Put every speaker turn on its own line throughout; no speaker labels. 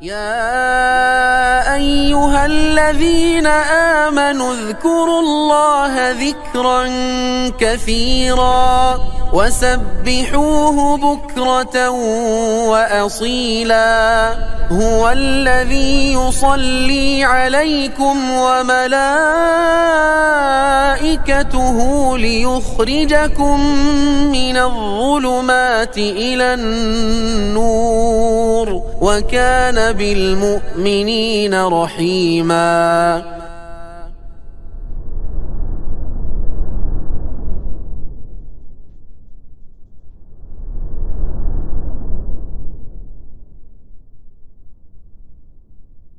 يا أيها الذين آمنوا اذكروا الله ذكرا كثيرا وسبحوه بكرة وأصيلا هو الذي يصلي عليكم وملائكته ليخرجكم من الظلمات إلى النور وكان بالمؤمنين رحيما.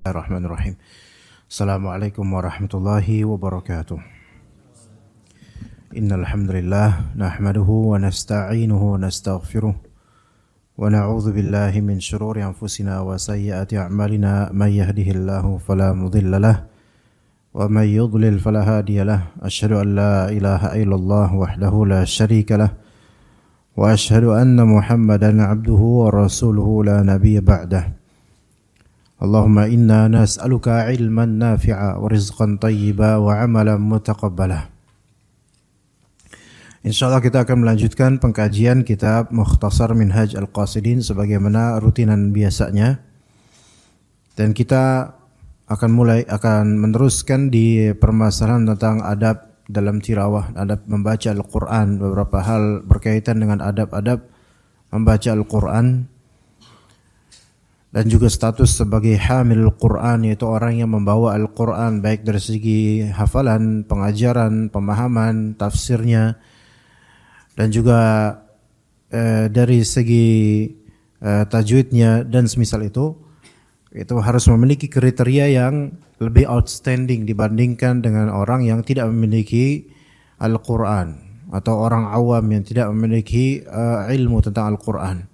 Bismillahirrahmanirrahim. Assalamualaikum warahmatullahi wabarakatuh. Innal hamdalillah nahmaduhu wa nasta'inuhu wa nastaghfiruh wa na'udzu billahi min shururi anfusina wa sayyiati a'malina may yahdihillahu fala mudilla lahu wa may yudlil fala hadiya lahu. Asyhadu an la ilaha illallah wahdahu la syarika lahu wa asyhadu anna Muhammadan 'abduhu wa rasuluhu la nabiyya ba'dahu. Allahumma inna nas'aluka ilman nafi'a wa rizqan tayyiba wa amalan mutaqabbala. Insyaallah kita akan melanjutkan pengkajian kitab Mukhtasar Minhaj Al-Qasidin sebagaimana rutinan biasanya. Dan kita akan meneruskan di permasalahan tentang adab dalam tilawah, adab membaca Al-Qur'an, beberapa hal berkaitan dengan adab-adab membaca Al-Qur'an. Dan juga status sebagai hamil Al-Quran, yaitu orang yang membawa Al-Quran baik dari segi hafalan, pengajaran, pemahaman, tafsirnya, dan juga dari segi tajwidnya dan semisal itu harus memiliki kriteria yang lebih outstanding dibandingkan dengan orang yang tidak memiliki Al-Quran atau orang awam yang tidak memiliki ilmu tentang Al-Quran.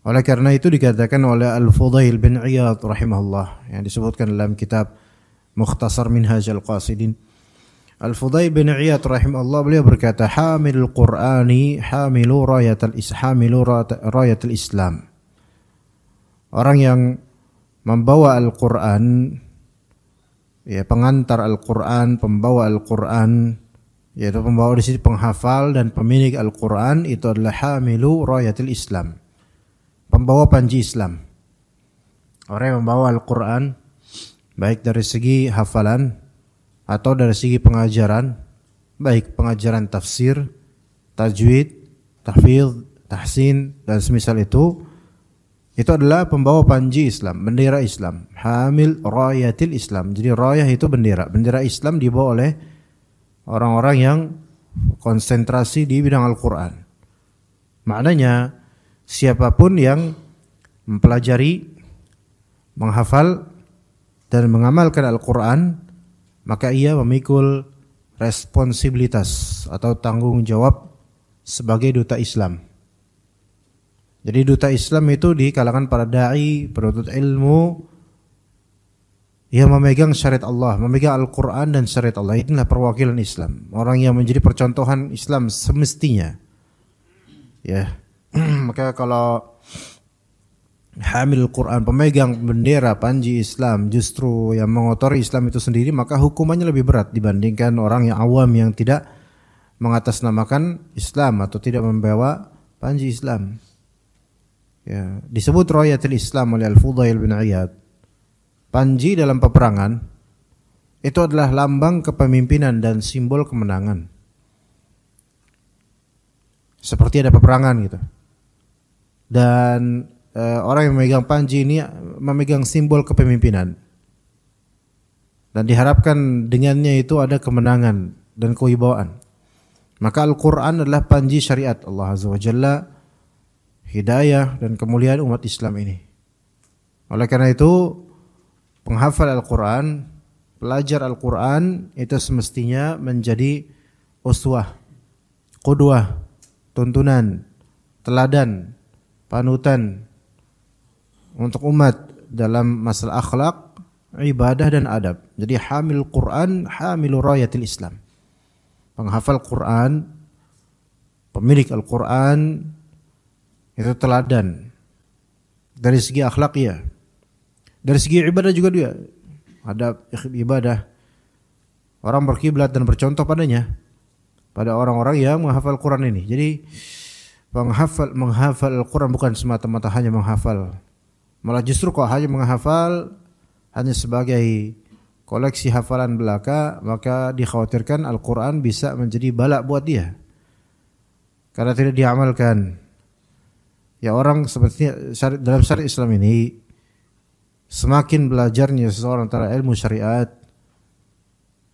Oleh karena itu dikatakan oleh Al-Fudail bin Iyad rahimahullah yang disebutkan dalam kitab Mukhtasar Minhaj Al-Qasidin. Al-Fudail bin Iyad rahimahullah beliau berkata, hamilul Qur'ani hamilu rayatul Islam. Orang yang membawa Al-Quran, ya pengantar Al-Quran, pembawa Al-Quran, yaitu pembawa di sini penghafal dan pemilik Al-Quran, itu adalah hamilu rayatul Islam, pembawa panji Islam. Orang yang membawa Al-Quran baik dari segi hafalan atau dari segi pengajaran, baik pengajaran tafsir, tajwid, tahfidz, tahsin dan semisal itu adalah pembawa panji Islam, bendera Islam, hamil rayatil Islam. Jadi rayah itu bendera Islam dibawa oleh orang-orang yang konsentrasi di bidang Al-Quran. Maknanya siapapun yang mempelajari, menghafal dan mengamalkan Al-Quran, maka ia memikul responsibilitas atau tanggung jawab sebagai duta Islam. Jadi duta Islam itu di kalangan para da'i, penuntut ilmu yang memegang syariat Allah, memegang Al-Quran dan syariat Allah. Inilah perwakilan Islam, orang yang menjadi percontohan Islam semestinya. Ya. Maka kalau hamil Quran, pemegang bendera panji Islam, justru yang mengotori Islam itu sendiri, maka hukumannya lebih berat dibandingkan orang yang awam yang tidak mengatasnamakan Islam atau tidak membawa panji Islam. Ya, disebut rayatul Islam oleh Al-Fudail bin Iyad. Panji dalam peperangan itu adalah lambang kepemimpinan dan simbol kemenangan. Seperti ada peperangan gitu. Dan orang yang memegang panji ini memegang simbol kepemimpinan. Dan diharapkan dengannya itu ada kemenangan dan kewibawaan. Maka Al-Quran adalah panji syariat Allah Azza wa Jalla, hidayah dan kemuliaan umat Islam ini. Oleh karena itu, penghafal Al-Quran, pelajar Al-Quran itu semestinya menjadi uswah, qudwah, tuntunan, teladan, panutan untuk umat dalam masalah akhlak, ibadah dan adab. Jadi hamil Quran, hamilu rayatil Islam. Penghafal Quran, pemilik Al-Quran itu teladan dari segi akhlak ya. Dari segi ibadah juga dia ada ibadah. Orang berkiblat dan bercontoh padanya, pada orang-orang yang menghafal Quran ini. Jadi menghafal Al-Quran bukan semata-mata hanya menghafal. Malah justru kalau hanya menghafal hanya sebagai koleksi hafalan belaka, maka dikhawatirkan Al-Quran bisa menjadi balak buat dia karena tidak diamalkan. Ya, orang sepertinya dalam syariat Islam ini semakin belajarnya seseorang tentang ilmu syariat,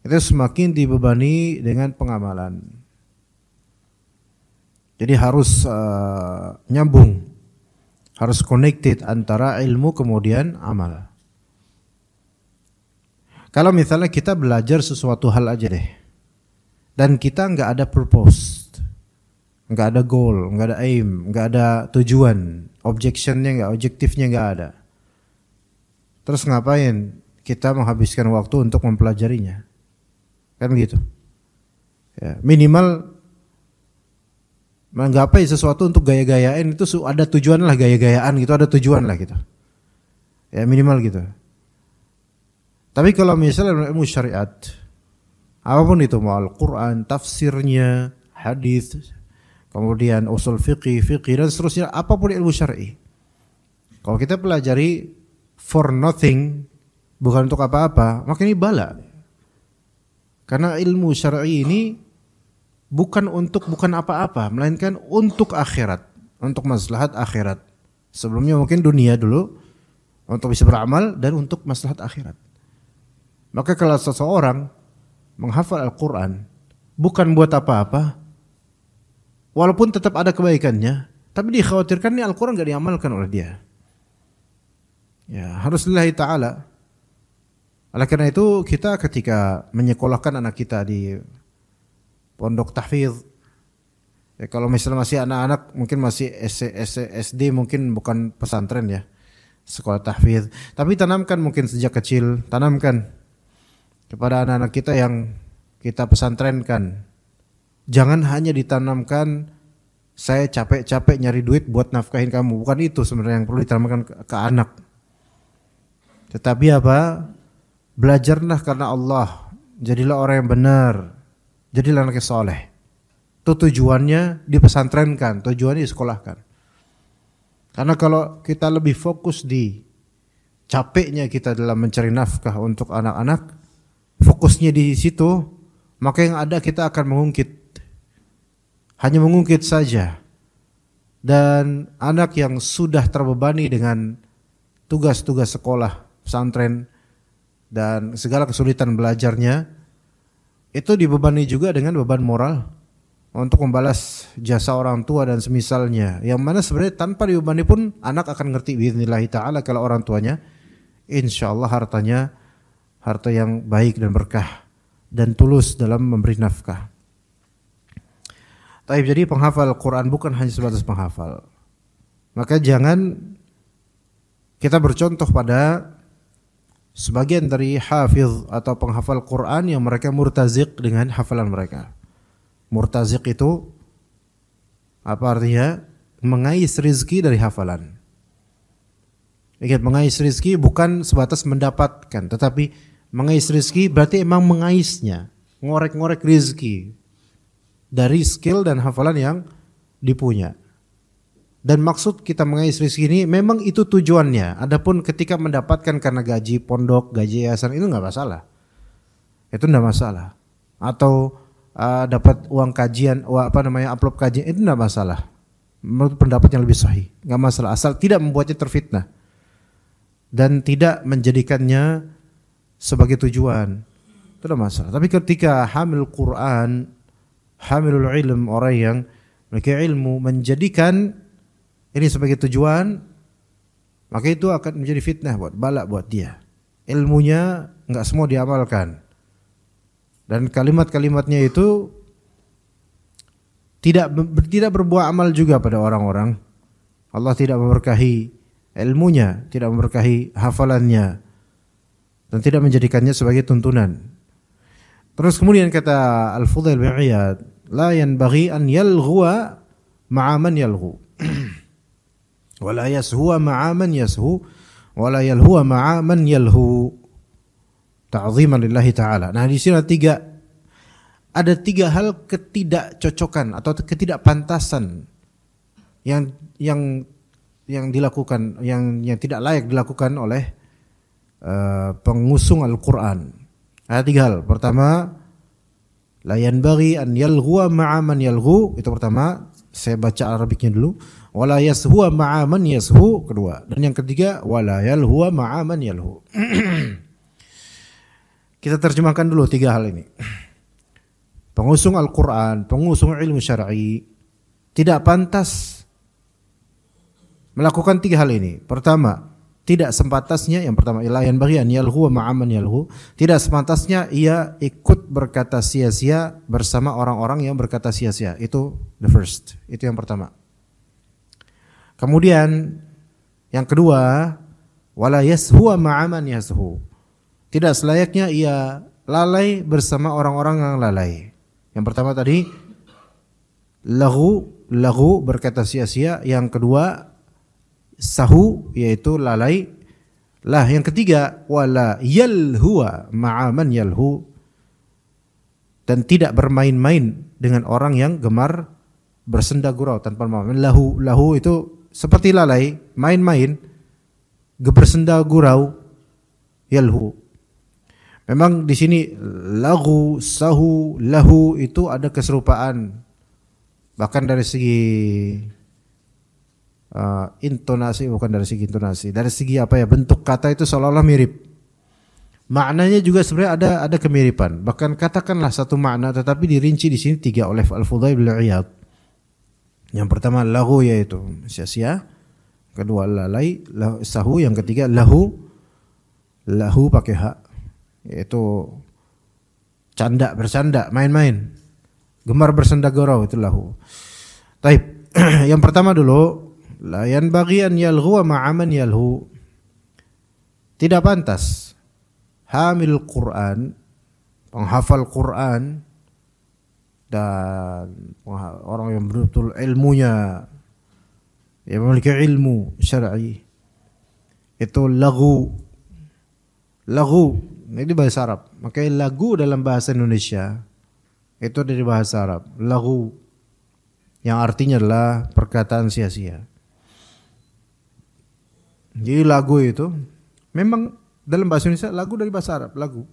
itu semakin dibebani dengan pengamalan. Jadi harus nyambung, harus connected antara ilmu kemudian amal. Kalau misalnya kita belajar sesuatu hal aja deh, dan kita nggak ada purpose, nggak ada goal, nggak ada aim, nggak ada tujuan, objektifnya nggak ada. Terus ngapain kita menghabiskan waktu untuk mempelajarinya? Kan gitu. Ya, minimal menggapai sesuatu untuk gaya-gayaan itu ada tujuan lah, gaya-gayaan gitu ada tujuan lah gitu. Ya minimal gitu. Tapi kalau misalnya ilmu syariat, apapun itu, mau Al-Quran, tafsirnya, hadis, kemudian usul fikih dan seterusnya, apapun ilmu syar'i, kalau kita pelajari for nothing, bukan untuk apa-apa, maka ini bala. Karena ilmu syar'i ini bukan apa-apa, melainkan untuk akhirat, untuk maslahat akhirat. Sebelumnya mungkin dunia dulu untuk bisa beramal dan untuk maslahat akhirat. Maka kalau seseorang menghafal Al-Quran bukan buat apa-apa, walaupun tetap ada kebaikannya, tapi dikhawatirkan ini Al-Quran gak diamalkan oleh dia. Ya, harus lillahi ta'ala. Oleh karena itu kita ketika menyekolahkan anak kita di pondok tahfidz, ya kalau misalnya masih anak-anak mungkin masih SD, mungkin bukan pesantren ya, sekolah tahfidz, tapi tanamkan mungkin sejak kecil, tanamkan kepada anak-anak kita yang kita pesantrenkan. Jangan hanya ditanamkan saya capek-capek nyari duit buat nafkahin kamu, bukan itu sebenarnya yang perlu ditanamkan ke anak. Tetapi apa? Belajarlah karena Allah, jadilah orang yang benar, jadilah anak yang soleh. Itu tujuannya dipesantrenkan, tujuannya disekolahkan. Karena kalau kita lebih fokus di capeknya kita dalam mencari nafkah untuk anak-anak, fokusnya di situ, maka yang ada kita akan mengungkit, hanya mengungkit saja. Dan anak yang sudah terbebani dengan tugas-tugas sekolah, pesantren, dan segala kesulitan belajarnya, itu dibebani juga dengan beban moral untuk membalas jasa orang tua dan semisalnya, yang mana sebenarnya tanpa dibebani pun anak akan ngerti biidznillah ta'ala kalau orang tuanya insyaallah harta yang baik dan berkah dan tulus dalam memberi nafkah. Jadi penghafal Quran bukan hanya sebatas penghafal. Maka jangan kita bercontoh pada sebagian dari hafiz atau penghafal Quran yang mereka murtazik dengan hafalan mereka. Murtazik itu apa artinya? Mengais rezeki dari hafalan. Ingat, mengais rezeki bukan sebatas mendapatkan, tetapi mengais rezeki berarti emang mengaisnya, ngorek-ngorek rezeki dari skill dan hafalan yang dipunya. Dan maksud kita mengais rezeki ini memang itu tujuannya. Adapun ketika mendapatkan karena gaji pondok, gaji yayasan, itu enggak masalah. Itu enggak masalah. Atau dapat uang kajian, amplop kajian, itu enggak masalah. Menurut pendapat yang lebih sahih, enggak masalah, asal tidak membuatnya terfitnah dan tidak menjadikannya sebagai tujuan, itu tidak masalah. Tapi ketika hamil Quran, hamilul ilm, orang yang memiliki ilmu menjadikan ini sebagai tujuan, maka itu akan menjadi fitnah balak buat dia. Ilmunya enggak semua diamalkan. Dan kalimat-kalimatnya itu tidak berbuah amal juga pada orang-orang. Allah tidak memberkahi ilmunya, tidak memberkahi hafalannya, dan tidak menjadikannya sebagai tuntunan. Terus kemudian kata Al-Fudail bin Iyad, la yanbaghi an yalghuwa ma'a man yalghu wa la yashuwa ma'a man yashu wala yalhu ma'a man yalhu ta'ziman lillahi ta'ala. Nah, di sini ada tiga hal ketidakcocokan atau ketidakpantasan yang dilakukan, yang tidak layak dilakukan oleh pengusung Al-Quran. Ada tiga hal. Pertama, la yanbaghi an yalghuwa ma'a man yalghu, itu pertama. Saya baca Arabiknya dulu. Wala yashuwa ma'a man yashu, kedua. Dan yang ketiga, wala yalhuwa ma'a man yalhu. Kita terjemahkan dulu tiga hal ini. Pengusung Al-Quran, pengusung ilmu syar'i tidak pantas melakukan tiga hal ini. Pertama, tidak sepantasnya, yang pertama, la yanbaghi an yalhu ma'a man yalhu, tidak sepantasnya ia ikut berkata sia-sia bersama orang-orang yang berkata sia-sia. Itu the first, itu yang pertama. Kemudian yang kedua, wala yashu ma'a man yashu, tidak selayaknya ia lalai bersama orang-orang yang lalai. Yang pertama tadi lahu berkata sia-sia, yang kedua sahu yaitu lalai. Lah yang ketiga wala yalhuwa ma'a man yalhu, dan tidak bermain-main dengan orang yang gemar bersenda gurau tanpa pemahaman. Lahu itu seperti lalai, main-main, bersenda gurau, yalhu. Memang di sini lagu, sahu, lahu itu ada keserupaan, bahkan dari segi intonasi, bukan dari segi intonasi, dari segi bentuk kata itu seolah-olah mirip. Maknanya juga sebenarnya ada kemiripan. Bahkan katakanlah satu makna tetapi dirinci di sini tiga oleh Al-Fudail bin Iyad. Yang pertama lahu yaitu sia-sia, kedua lalai, sahu, yang ketiga lahu pakai hak, yaitu bercanda, main-main, gemar bersenda gurau, itu lahu. Taib. Yang pertama dulu, la yanbaghi an yalghu ma'a man yalhu. Tidak pantas hamil Quran, penghafal Quran, dan orang yang betul ilmunya, yang memiliki ilmu syar'i, itu lagu. Ini bahasa Arab. Makanya lagu dalam bahasa Indonesia itu dari bahasa Arab, lagu, yang artinya adalah perkataan sia-sia. Jadi lagu itu memang dalam bahasa Indonesia, lagu dari bahasa Arab, lagu.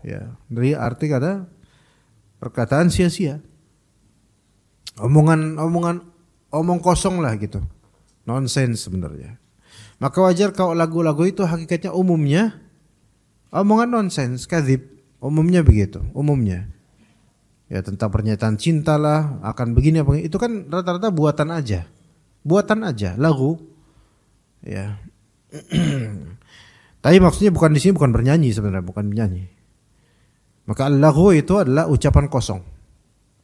Ya, dari arti kata perkataan sia-sia. Omong kosong lah gitu. Nonsense sebenarnya. Maka wajar kalau lagu-lagu itu hakikatnya umumnya omongan nonsens, kadzib, umumnya begitu, umumnya. Ya tentang pernyataan cinta lah, akan begini apa, itu kan rata-rata buatan aja, lagu. Ya. Tapi maksudnya bukan di sini, bukan bernyanyi sebenarnya, bukan bernyanyi. Maka lagu itu adalah ucapan kosong,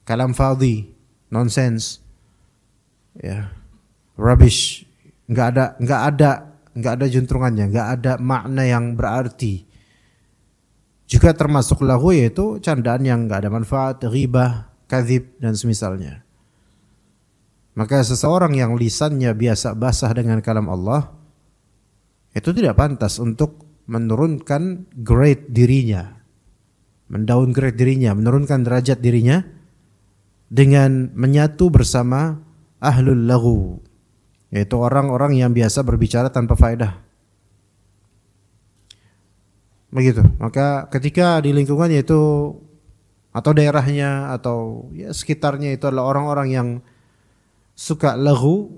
kalam fadhi, nonsens, ya, rubbish. Enggak ada juntrungannya, enggak ada makna yang berarti. Juga termasuk lahu yaitu candaan yang enggak ada manfaat, ghibah, kadzib dan semisalnya. Maka seseorang yang lisannya biasa basah dengan kalam Allah itu tidak pantas untuk menurunkan grade dirinya, mendowngrade dirinya, menurunkan derajat dirinya dengan menyatu bersama ahlul lahu, yaitu orang-orang yang biasa berbicara tanpa faedah. Begitu. Maka ketika di lingkungannya itu atau daerahnya atau ya sekitarnya itu adalah orang-orang yang suka lahu,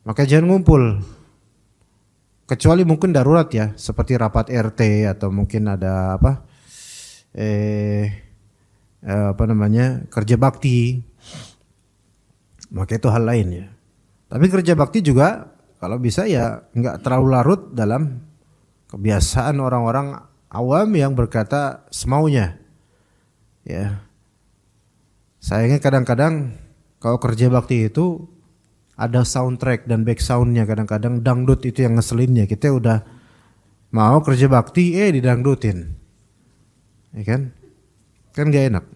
maka jangan ngumpul. Kecuali mungkin darurat ya, seperti rapat RT atau mungkin ada kerja bakti. Maka itu hal lain ya. Tapi kerja bakti juga kalau bisa ya enggak terlalu larut dalam kebiasaan orang-orang awam yang berkata semaunya. Ya. Sayangnya kadang-kadang kalau kerja bakti itu ada soundtrack dan back soundnya, kadang-kadang dangdut itu yang ngeselinnya. Kita udah mau kerja bakti didangdutin. Ya kan? Kan gak enak.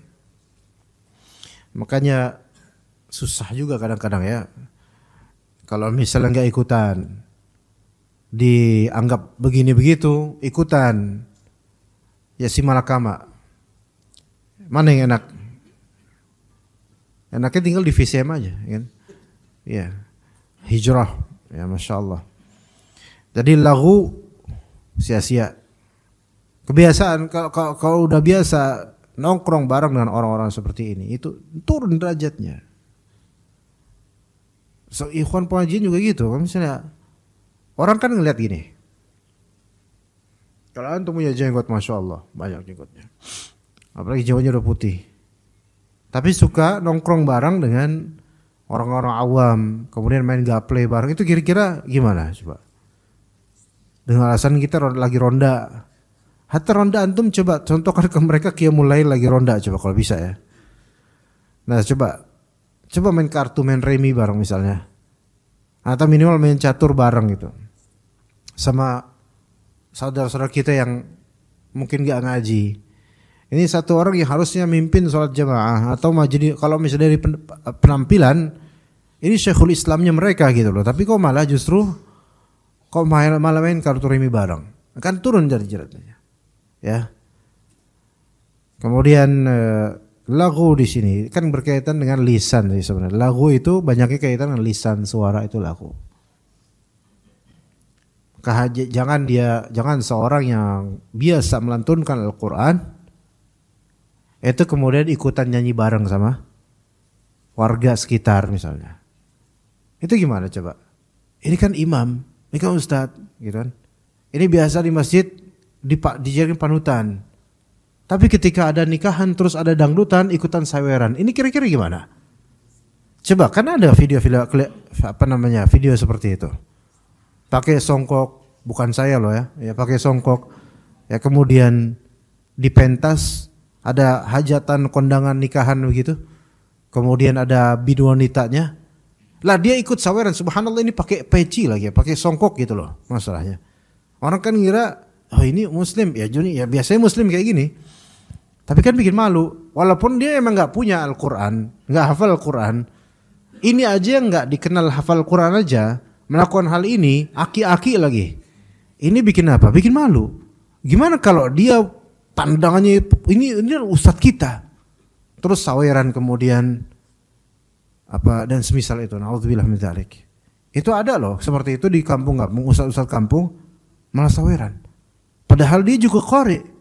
Makanya susah juga kadang-kadang ya. Kalau misalnya nggak ikutan, dianggap begini begitu, ikutan. Ya si malakama. Mana yang enak? Enaknya tinggal di VCM aja, kan? Ya, hijrah, ya masya Allah. Jadi lagu sia-sia. Kebiasaan kalau udah biasa nongkrong bareng dengan orang-orang seperti ini, itu turun derajatnya. So, ikhwan pengajian juga gitu. Kan misalnya orang kan ngeliat gini. Kalau antum punya jenggot, masya Allah, banyak jenggotnya. Apalagi jenggotnya udah putih. Tapi suka nongkrong bareng dengan orang-orang awam, kemudian main gaple bareng. Itu kira-kira gimana coba? Dengan alasan kita lagi ronda. Hatta ronda antum coba contohkan ke mereka qiyamul lail lagi ronda coba kalau bisa ya. Nah coba main kartu, main remi bareng misalnya. Atau minimal main catur bareng gitu. Sama saudara-saudara kita yang mungkin gak ngaji. Ini satu orang yang harusnya mimpin sholat jamaah atau jadi kalau misalnya dari penampilan ini syekhul Islamnya mereka gitu loh. Tapi kok malah justru malah main kartu remi bareng. Kan turun derajatnya. Ya. Kemudian lagu di sini kan berkaitan dengan lisan sih sebenarnya. Lagu itu banyaknya kaitan dengan lisan, suara itu lagu. Jangan seorang yang biasa melantunkan Al-Qur'an itu kemudian ikutan nyanyi bareng sama warga sekitar misalnya. Itu gimana coba? Ini kan imam, ini kan ustadz, gitu kan. Ini biasa di masjid dijadikan panutan. Tapi ketika ada nikahan terus ada dangdutan ikutan saweran. Ini kira-kira gimana? Coba kan ada video seperti itu. Pakai songkok, bukan saya loh ya. Ya pakai songkok. Ya kemudian dipentas, ada hajatan kondangan nikahan begitu. Kemudian ada bidu wanitanya. Lah dia ikut saweran, subhanallah ini pakai peci lagi, pakai songkok gitu loh masalahnya. Orang kan ngira, oh ini muslim, ya Juni, ya biasanya muslim kayak gini. Tapi kan bikin malu, walaupun dia emang gak punya Al-Quran, gak hafal Al-Quran. Ini aja yang gak dikenal hafal Al-Quran aja, melakukan hal ini, aki-aki lagi. Ini bikin apa? Bikin malu. Gimana kalau dia pandangannya, ini ustadz kita. Terus saweran kemudian, apa dan semisal itu, naudzubillah min dzalik. Itu ada loh seperti itu di kampung-kampung, ustaz-ustaz kampung malah saweran. Padahal dia juga qari.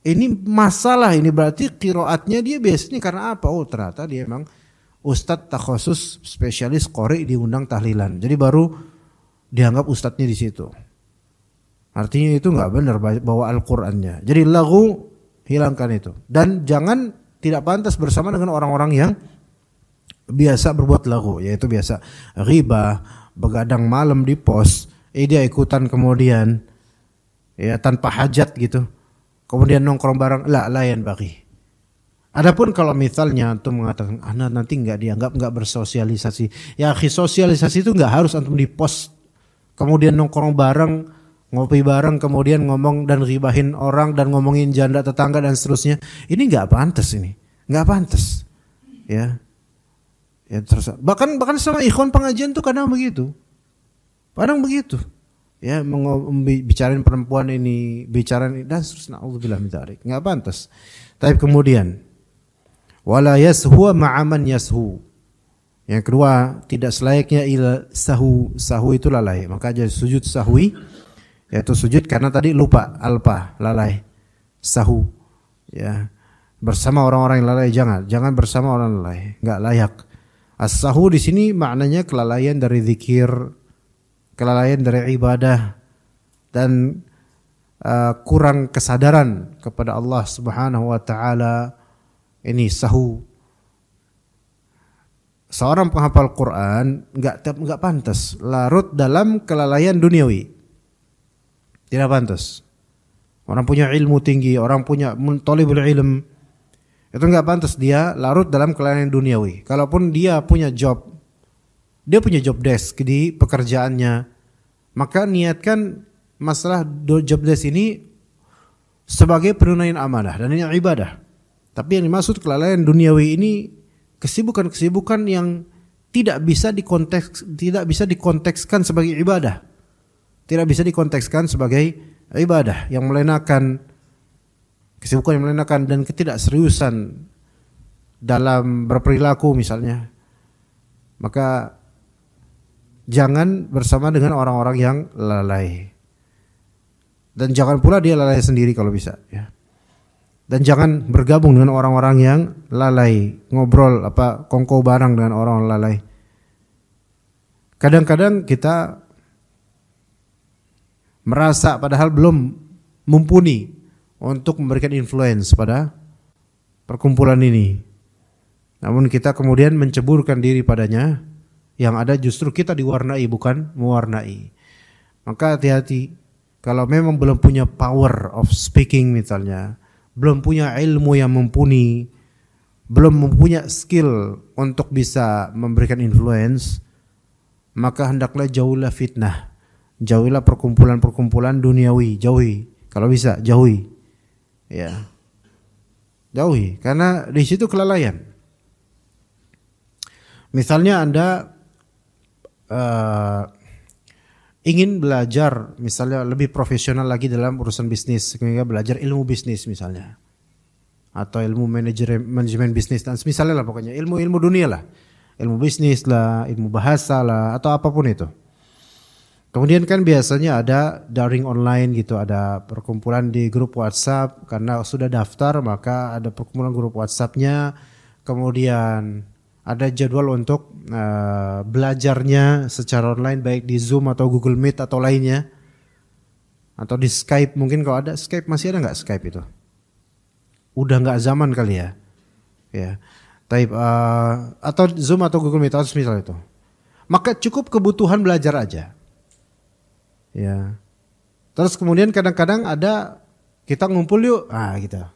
Ini masalah, ini berarti qiraatnya dia biasanya karena apa? Oh ternyata dia memang ustaz takhusus spesialis qari diundang tahlilan. Jadi baru dianggap ustadznya di situ. Artinya itu enggak benar bawa Al-Qur'annya. Jadi lagu hilangkan itu. Dan jangan tidak pantas bersama dengan orang-orang yang biasa berbuat lagu, yaitu biasa ghibah, begadang malam di pos, dia ikutan kemudian ya tanpa hajat gitu. Kemudian nongkrong bareng, layan bagi. Adapun kalau misalnya antum mengatakan nanti enggak dianggap enggak bersosialisasi. Ya sosialisasi itu enggak harus antum di pos. Kemudian nongkrong bareng, ngopi bareng, kemudian ngomong dan ghibahin orang dan ngomongin janda tetangga dan seterusnya. Ini enggak pantas ini. Enggak pantas. Ya. Ya terus bahkan sama ikhwan pengajian tuh kadang begitu. Ya bicarain perempuan ini, bicarain dan seterusnya, naudzubillah min dzalik. Enggak pantas. Tapi kemudian wala yashu ma'aman yashu. Yang kedua, tidak selayaknya ila sahu. Sahu itu lalai. Maka jadi sujud sahwi, yaitu sujud karena tadi lupa, alpa, lalai. Sahu. Ya. Bersama orang-orang yang lalai jangan bersama orang lalai, enggak layak. As-sahu di sini maknanya kelalaian dari zikir, kelalaian dari ibadah dan kurang kesadaran kepada Allah Subhanahu wa taala. Ini sahu. Seorang penghafal Quran enggak pantas larut dalam kelalaian duniawi. Tidak pantas. Orang punya ilmu tinggi, orang punya talibul ilm, itu enggak pantas dia larut dalam kelalaian duniawi. Kalaupun dia punya job desk di pekerjaannya, maka niatkan masalah job desk ini sebagai penunaian amanah dan ini ibadah. Tapi yang dimaksud kelalaian duniawi ini kesibukan-kesibukan yang tidak bisa dikontekskan sebagai ibadah. Tidak bisa dikontekskan sebagai ibadah yang melenakan, kesibukan yang melenakan dan ketidakseriusan dalam berperilaku misalnya. Maka jangan bersama dengan orang-orang yang lalai. Dan jangan pula dia lalai sendiri kalau bisa, ya. Dan jangan bergabung dengan orang-orang yang lalai, ngobrol kongko barang dengan orang lalai. Kadang-kadang kita merasa padahal belum mumpuni untuk memberikan influence pada perkumpulan ini. Namun kita kemudian menceburkan diri padanya, yang ada justru kita diwarnai bukan mewarnai. Maka hati-hati, kalau memang belum punya power of speaking misalnya, belum punya ilmu yang mumpuni, belum mempunyai skill untuk bisa memberikan influence, maka hendaklah jauhilah fitnah. Jauhilah perkumpulan-perkumpulan duniawi, jauhi. Kalau bisa, jauhi. Ya. Jauhi, karena di situ kelalaian. Misalnya Anda ingin belajar misalnya lebih profesional lagi dalam urusan bisnis, sehingga belajar ilmu bisnis misalnya, atau ilmu manajemen bisnis dan misalnya lah, pokoknya ilmu-ilmu dunia lah, ilmu bisnis lah, ilmu bahasa lah, atau apapun itu. Kemudian kan biasanya ada daring online gitu, ada perkumpulan di grup WhatsApp, karena sudah daftar maka ada perkumpulan grup WhatsApp-nya, kemudian ada jadwal untuk belajarnya secara online baik di Zoom atau Google Meet atau lainnya, atau di Skype mungkin. Kalau ada Skype, masih ada nggak Skype itu? Udah nggak zaman kali ya. Ya, atau Zoom atau Google Meet atau misal itu. Maka cukup kebutuhan belajar aja. Ya. Terus kemudian kadang-kadang ada kita ngumpul yuk, kita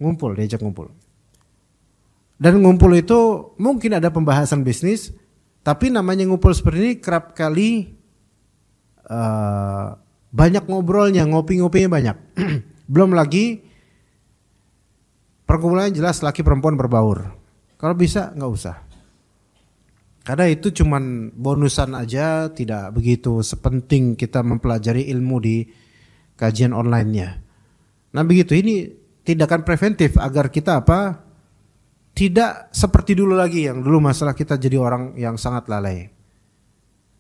ngumpul, diajak ngumpul. Dan ngumpul itu mungkin ada pembahasan bisnis, tapi namanya ngumpul seperti ini kerap kali banyak ngobrolnya, ngopi-ngopinya banyak. Belum lagi perkumpulan jelas laki perempuan berbaur. Kalau bisa nggak usah. Karena itu cuman bonusan aja, tidak begitu sepenting kita mempelajari ilmu di kajian online-nya. Nah begitu, ini tindakan preventif agar kita tidak seperti dulu lagi, yang dulu masalah kita jadi orang yang sangat lalai.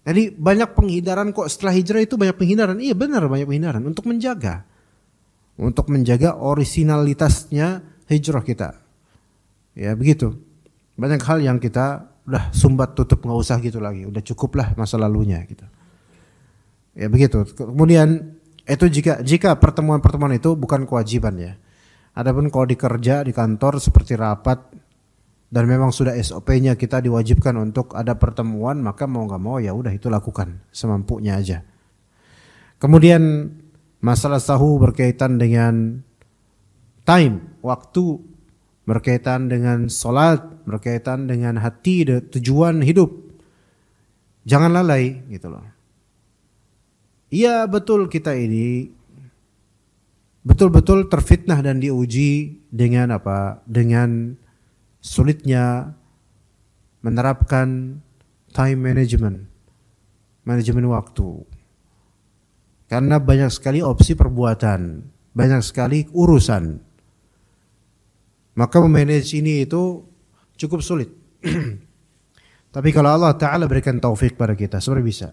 Jadi banyak penghindaran kok setelah hijrah itu, banyak penghindaran. Iya benar, banyak penghindaran untuk menjaga originalitasnya hijrah kita. Ya begitu. Banyak hal yang kita udah sumbat tutup, nggak usah gitu lagi, udah cukuplah masa lalunya gitu. Ya begitu. Kemudian itu jika pertemuan-pertemuan itu bukan kewajiban ya. Adapun kalau dikerja di kantor seperti rapat dan memang sudah SOP-nya kita diwajibkan untuk ada pertemuan, maka mau nggak mau ya udah itu lakukan semampunya aja. Kemudian masalah sahur berkaitan dengan time, waktu, berkaitan dengan sholat, berkaitan dengan hati, tujuan hidup. Jangan lalai gitu loh. Iya betul, kita ini betul-betul terfitnah dan diuji dengan dengan sulitnya menerapkan time management, manajemen waktu. Karena banyak sekali opsi perbuatan, banyak sekali urusan. Maka memanage ini itu cukup sulit. Tapi kalau Allah Ta'ala berikan taufik pada kita, sebenarnya bisa.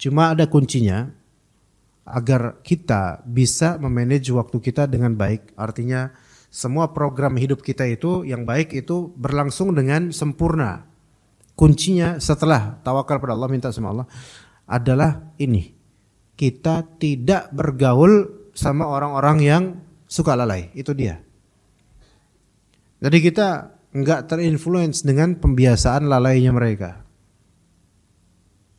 Cuma ada kuncinya, agar kita bisa memanage waktu kita dengan baik. Artinya semua program hidup kita itu yang baik itu berlangsung dengan sempurna. Kuncinya setelah tawakal pada Allah, minta sama Allah, adalah ini. Kita tidak bergaul sama orang-orang yang suka lalai. Itu dia. Jadi kita enggak terinfluence dengan pembiasaan lalainya mereka.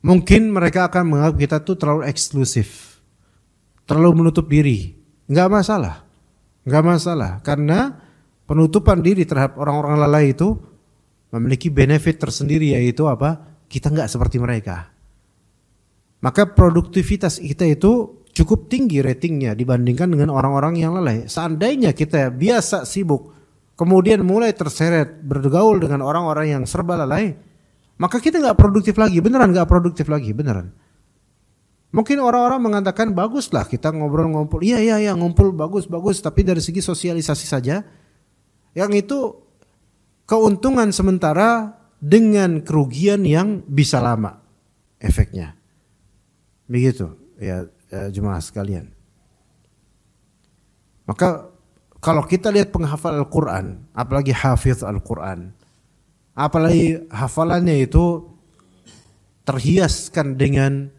Mungkin mereka akan menganggap kita tuh terlalu eksklusif, terlalu menutup diri. Enggak masalah. Enggak masalah, karena penutupan diri terhadap orang-orang lalai itu memiliki benefit tersendiri, yaitu kita enggak seperti mereka. Maka produktivitas kita itu cukup tinggi ratingnya dibandingkan dengan orang-orang yang lalai. Seandainya kita biasa sibuk, kemudian mulai terseret bergaul dengan orang-orang yang serba lalai, maka kita nggak produktif lagi, beneran nggak produktif lagi, beneran. Mungkin orang-orang mengatakan baguslah kita ngobrol-ngobrol. Iya ngumpul bagus. Tapi dari segi sosialisasi saja, yang itu keuntungan sementara dengan kerugian yang bisa lama efeknya. Begitu ya jemaah sekalian. Maka kalau kita lihat penghafal Al-Quran, apalagi hafiz Al-Quran, apalagi hafalannya itu terhiaskan dengan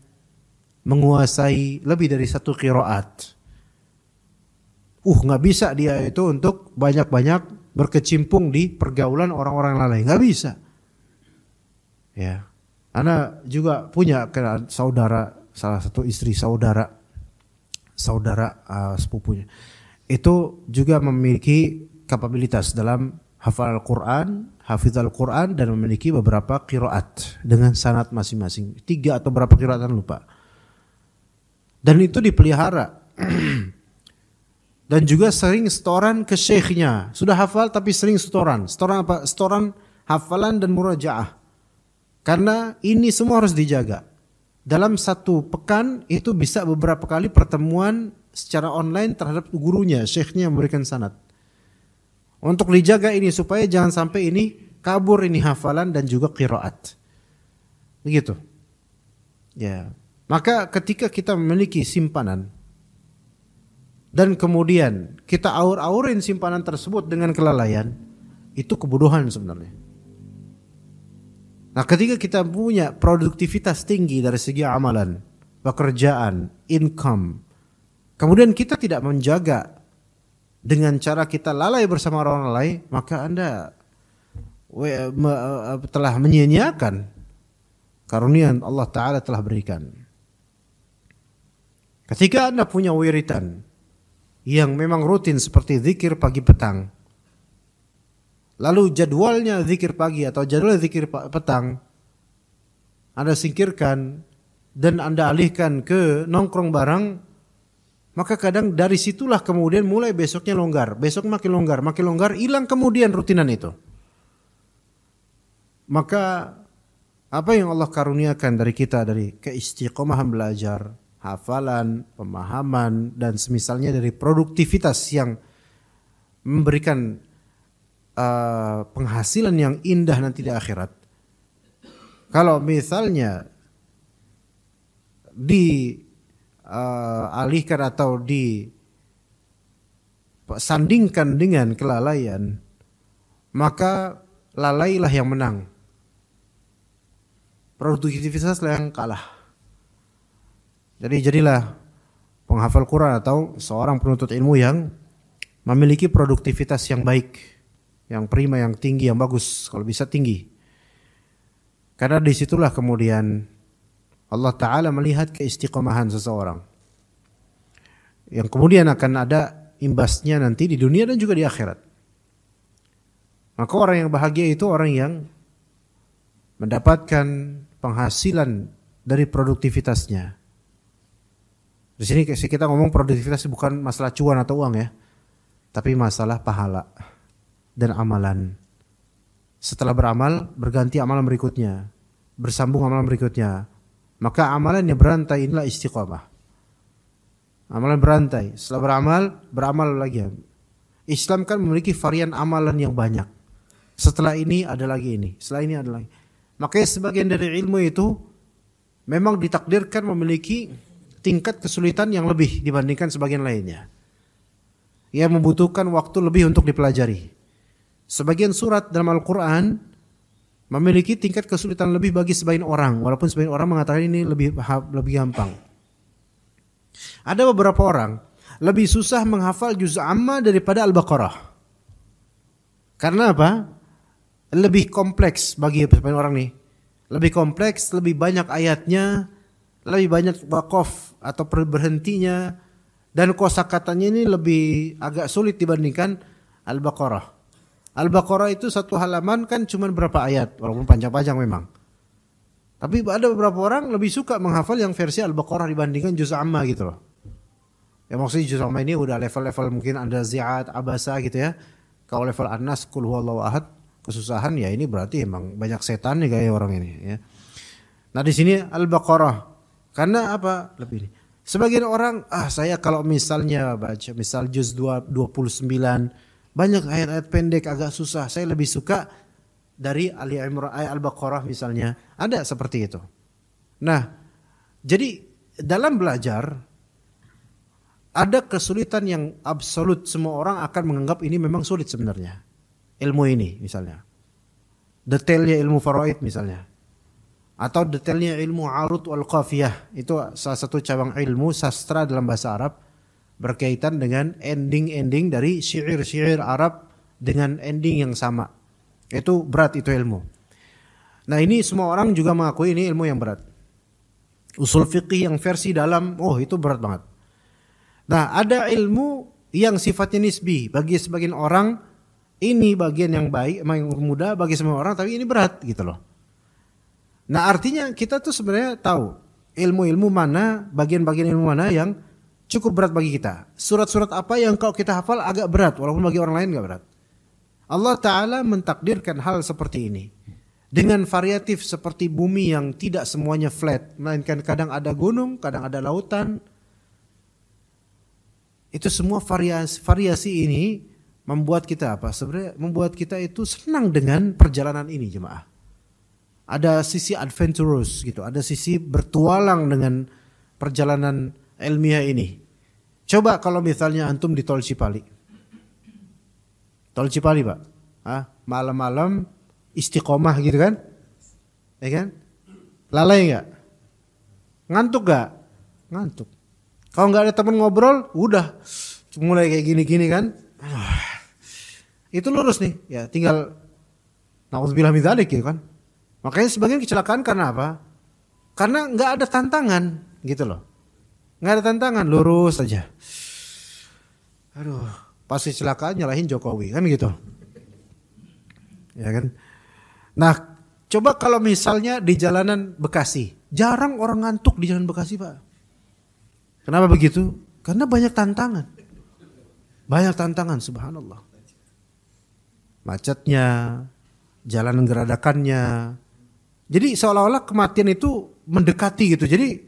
menguasai lebih dari satu qiraat. Nggak bisa dia itu untuk banyak-banyak berkecimpung di pergaulan orang-orang lain, nggak bisa. Ya, ana juga punya saudara, salah satu istri saudara sepupunya, itu juga memiliki kapabilitas dalam hafal Al-Quran, hafiz Al-Quran, dan memiliki beberapa qiraat dengan sanad masing-masing, 3 atau berapa qiraatan lupa. Dan itu dipelihara. Dan juga sering setoran ke syekhnya. Sudah hafal tapi sering setoran. Setoran apa? Setoran hafalan dan murajaah. Karena ini semua harus dijaga. Dalam satu pekan itu bisa beberapa kali pertemuan secara online terhadap gurunya, syekhnya yang memberikan sanad. Untuk dijaga ini supaya jangan sampai ini kabur ini hafalan dan juga qiraat. Begitu. Ya. Maka ketika kita memiliki simpanan dan kemudian kita aur-aurin simpanan tersebut dengan kelalaian, itu kebodohan sebenarnya. Nah, ketika kita punya produktivitas tinggi dari segi amalan, pekerjaan, income, kemudian kita tidak menjaga dengan cara kita lalai bersama orang lain, maka Anda telah menyia-nyiakan karunia Allah Ta'ala telah berikan. Ketika Anda punya wiritan yang memang rutin seperti zikir pagi petang, lalu jadwalnya zikir pagi atau jadwal zikir petang Anda singkirkan dan Anda alihkan ke nongkrong bareng, maka kadang dari situlah kemudian mulai besoknya longgar, besok makin longgar, hilang kemudian rutinan itu. Maka apa yang Allah karuniakan dari kita, dari keistiqomahan belajar, hafalan, pemahaman, dan semisalnya dari produktivitas yang memberikan penghasilan yang indah nanti di akhirat. Kalau misalnya dialihkan atau disandingkan dengan kelalaian, maka lalailah yang menang, produktivitaslah yang kalah. Jadi jadilah penghafal Quran atau seorang penuntut ilmu yang memiliki produktivitas yang baik, yang prima, yang tinggi, yang bagus, kalau bisa tinggi. Karena disitulah kemudian Allah Ta'ala melihat keistiqomahan seseorang, yang kemudian akan ada imbasnya nanti di dunia dan juga di akhirat. Maka orang yang bahagia itu orang yang mendapatkan penghasilan dari produktivitasnya. Di sini kita ngomong produktivitas bukan masalah cuan atau uang ya, tapi masalah pahala dan amalan. Setelah beramal, berganti amalan berikutnya, bersambung amalan berikutnya. Maka amalan yang berantai inilah istiqamah. Amalan berantai, setelah beramal lagi. Islam kan memiliki varian amalan yang banyak. Setelah ini ada lagi ini, setelah ini ada lagi. Makanya sebagian dari ilmu itu memang ditakdirkan memiliki tingkat kesulitan yang lebih dibandingkan sebagian lainnya. Ia membutuhkan waktu lebih untuk dipelajari. Sebagian surat dalam Al-Quran memiliki tingkat kesulitan lebih bagi sebagian orang, walaupun sebagian orang mengatakan ini lebih gampang. Ada beberapa orang lebih susah menghafal juz amma daripada Al-Baqarah. Karena apa? Lebih kompleks bagi sebagian orang nih. Lebih kompleks, lebih banyak ayatnya, lebih banyak waqaf atau berhentinya, dan kosakatanya ini lebih agak sulit dibandingkan Al-Baqarah. Al-Baqarah itu satu halaman kan cuma berapa ayat, walaupun panjang-panjang memang. Tapi ada beberapa orang lebih suka menghafal yang versi Al-Baqarah dibandingkan juz amma gitu loh. Ya maksudnya juz amma ini udah level-level mungkin ada Zi'at, Abasa gitu ya. Kalau level An-Nas, Qul huwallahu ahad, kesusahan ya ini berarti emang banyak setan nih kayak orang ini ya. Nah di sini Al-Baqarah Karena apa? Lebih. Sebagian orang, saya kalau misalnya baca misal juz 29, banyak ayat-ayat pendek agak susah. Saya lebih suka dari Ali Imran, ayat Al-Baqarah misalnya. Ada seperti itu. Nah, jadi dalam belajar ada kesulitan yang absolut. Semua orang akan menganggap ini memang sulit sebenarnya. Ilmu ini misalnya. Detailnya ilmu faraid misalnya. Atau detailnya ilmu arud wal qafiyah, itu salah satu cabang ilmu sastra dalam bahasa Arab berkaitan dengan ending-ending dari syair-syair Arab dengan ending yang sama. Itu berat, itu ilmu. Nah, ini semua orang juga mengakui ini ilmu yang berat. Usul fiqih yang versi dalam, itu berat banget. Nah, ada ilmu yang sifatnya nisbi. Bagi sebagian orang ini bagian yang baik, yang mudah, bagi semua orang tapi ini berat gitu loh. Nah, artinya kita tuh sebenarnya tahu ilmu-ilmu mana, bagian-bagian ilmu mana yang cukup berat bagi kita. Surat-surat apa yang kalau kita hafal agak berat, walaupun bagi orang lain enggak berat. Allah Ta'ala mentakdirkan hal seperti ini. Dengan variatif seperti bumi yang tidak semuanya flat, melainkan kadang ada gunung, kadang ada lautan. Itu semua variasi ini membuat kita apa? Sebenarnya membuat kita itu senang dengan perjalanan ini, jemaah. Ada sisi adventurous gitu, ada sisi bertualang dengan perjalanan ilmiah ini. Coba kalau misalnya antum di Tol Cipali. Tol Cipali, Pak. Malam-malam istiqomah gitu kan? Ya kan? Lalai enggak? Ngantuk enggak? Ngantuk. Kalau enggak ada teman ngobrol, udah mulai kayak gini-gini kan? Itu lurus nih, ya tinggal na'udzubillah min dzalik gitu kan. Makanya sebagian kecelakaan karena apa? Karena nggak ada tantangan gitu loh. Nggak ada tantangan, lurus saja. Aduh, pas kecelakaan nyalahin Jokowi kan gitu. Ya kan? Nah, coba kalau misalnya di jalanan Bekasi. Jarang orang ngantuk di jalan Bekasi, Pak. Kenapa begitu? Karena banyak tantangan. Banyak tantangan, subhanallah. Macetnya, jalan geradakannya. Jadi seolah-olah kematian itu mendekati gitu. Jadi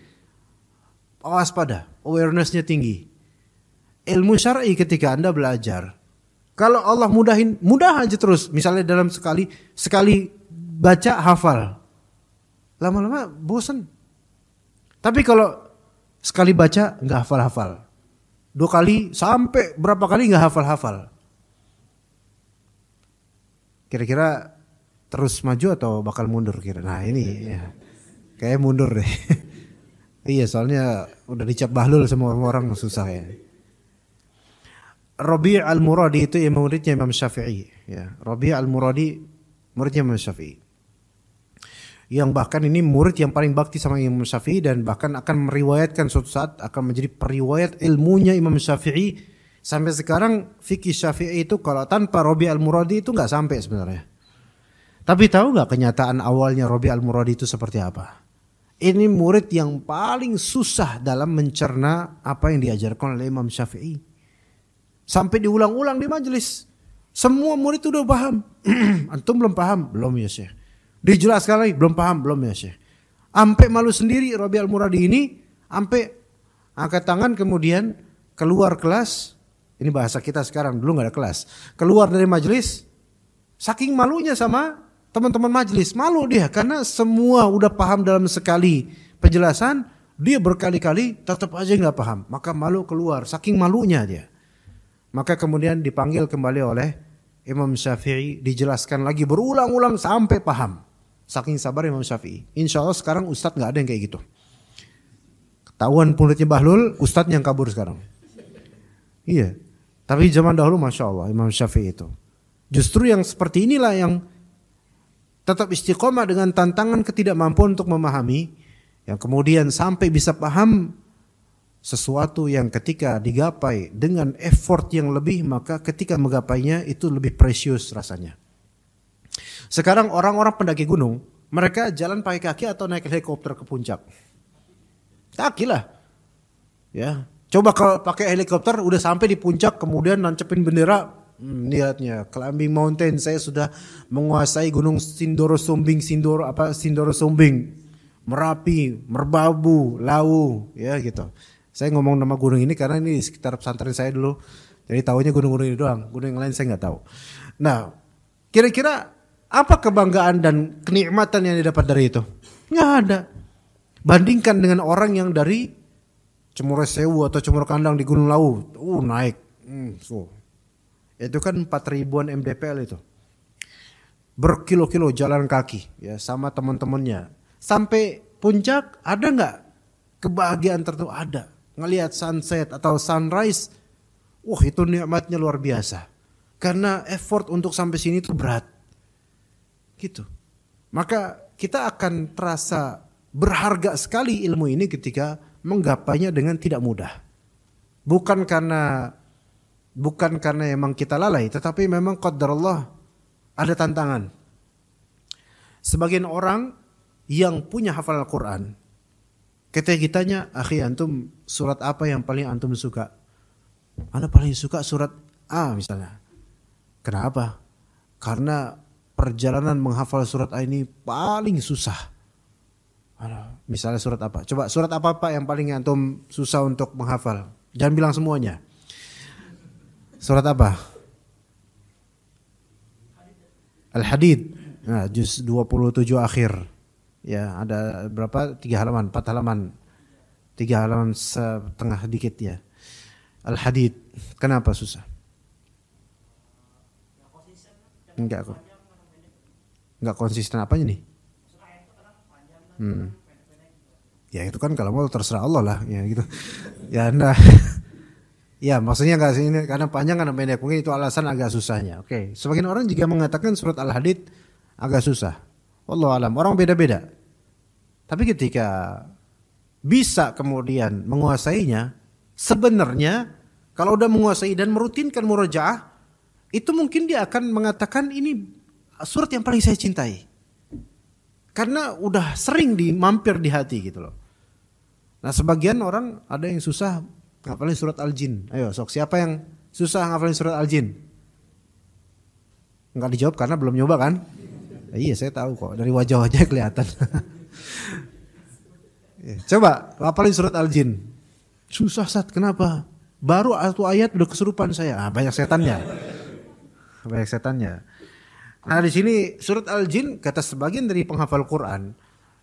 waspada, awareness-nya tinggi. Ilmu syar'i ketika Anda belajar, kalau Allah mudah aja terus. Misalnya dalam sekali baca hafal. Lama-lama bosan. Tapi kalau sekali baca enggak hafal-hafal. 2 kali sampai berapa kali enggak hafal-hafal. Kira-kira terus maju atau bakal mundur kira? Nah ini ya, kayak mundur deh. Iya, soalnya udah dicap bahlul semua orang, susah ya. Rabi' al-Muradi itu muridnya Imam Syafi'i. Ya, Rabi' al-Muradi muridnya Imam Syafi'i. Yang bahkan ini murid yang paling bakti sama Imam Syafi'i dan bahkan akan meriwayatkan suatu saat akan menjadi periwayat ilmunya Imam Syafi'i. Sampai sekarang fikih Syafi'i itu kalau tanpa Rabi' al-Muradi itu nggak sampai sebenarnya. Tapi tahu nggak kenyataan awalnya Rabi' al-Muradi itu seperti apa? Ini murid yang paling susah dalam mencerna apa yang diajarkan oleh Imam Syafi'i. Sampai diulang-ulang di majelis. Semua murid itu udah paham. Antum belum paham? Belum ya Syekh. Dijelaskan lagi, belum paham? Belum ya Syekh. Sampai malu sendiri Rabi' al-Muradi ini. Sampai angkat tangan kemudian keluar kelas. Ini bahasa kita sekarang, dulu gak ada kelas. Keluar dari majelis. Saking malunya sama teman-teman majelis, malu dia karena semua udah paham dalam sekali penjelasan, dia berkali-kali tetap aja nggak paham, maka malu keluar, saking malunya dia. Maka kemudian dipanggil kembali oleh Imam Syafi'i, dijelaskan lagi berulang-ulang sampai paham. Saking sabar Imam Syafi'i. Insya Allah sekarang ustadz nggak ada yang kayak gitu. Ketahuan muridnya bahlul, ustadz yang kabur sekarang. Iya, tapi zaman dahulu masya Allah Imam Syafi'i itu. Justru yang seperti inilah yang tetap istiqomah dengan tantangan ketidakmampuan untuk memahami, yang kemudian sampai bisa paham sesuatu yang ketika digapai dengan effort yang lebih, maka ketika menggapainya itu lebih precious rasanya. Sekarang orang-orang pendaki gunung, mereka jalan pakai kaki atau naik helikopter ke puncak? Kaki lah. Ya, coba kalau pakai helikopter udah sampai di puncak kemudian nancepin bendera. Lihatnya, climbing mountain, saya sudah menguasai gunung Sindoro Sumbing. Merapi, Merbabu, Lawu, ya gitu. Saya ngomong nama gunung ini karena ini di sekitar pesantren saya dulu. Jadi tahunya gunung-gunung ini doang. Gunung yang lain saya nggak tahu. Nah, kira-kira apa kebanggaan dan kenikmatan yang didapat dari itu? Nggak ada. Bandingkan dengan orang yang dari Cemoro Sewu atau Cemoro Kandang di Gunung Lawu. Naik. Itu kan 4.000-an mdpl itu. Berkilo-kilo jalan kaki ya sama teman-temannya. Sampai puncak ada nggak kebahagiaan tertentu? Ada. Ngelihat sunset atau sunrise. Itu nikmatnya luar biasa. Karena effort untuk sampai sini itu berat. Gitu. Maka kita akan terasa berharga sekali ilmu ini ketika menggapainya dengan tidak mudah. Bukan karena emang kita lalai, tetapi memang qadarullah ada tantangan. Sebagian orang yang punya hafal Al-Quran, ketika ditanya, akhi antum surat apa yang paling antum suka? Ana paling suka surat A misalnya. Kenapa? Karena perjalanan menghafal surat A ini paling susah. Misalnya surat apa? Coba surat apa Pak yang paling antum susah untuk menghafal? Jangan bilang semuanya. Surat apa? Al-Hadid. Nah, juz 27 akhir. Ya, ada berapa? 3 halaman, 4 halaman. 3 halaman setengah dikit ya. Al-Hadid. Kenapa susah? Enggak konsisten apanya nih? Ya itu kan kalau mau terserah Allah lah ya gitu. Ya nah. Ya maksudnya enggak sih ini karena panjang karena pendek mungkin itu alasan agak susahnya. Oke. Sebagian orang juga mengatakan surat Al-Hadid agak susah. Wallahu alam. Orang beda-beda. Tapi ketika bisa kemudian menguasainya, sebenarnya kalau udah menguasai dan merutinkan murojaah, itu mungkin dia akan mengatakan ini surat yang paling saya cintai. Karena udah sering mampir di hati gitu loh. Nah sebagian orang ada yang susah ngapalin surat Al-Jin. Ayo sok siapa yang susah ngapalin surat Al-Jin? Enggak dijawab karena belum nyoba kan? Iya saya tahu kok dari wajah-wajahnya kelihatan. Coba ngapalin surat Al-Jin. Susah Sat, kenapa? Baru satu ayat udah kesurupan saya. Banyak setannya. Nah di sini surat Al-Jin kata sebagian dari penghafal Quran,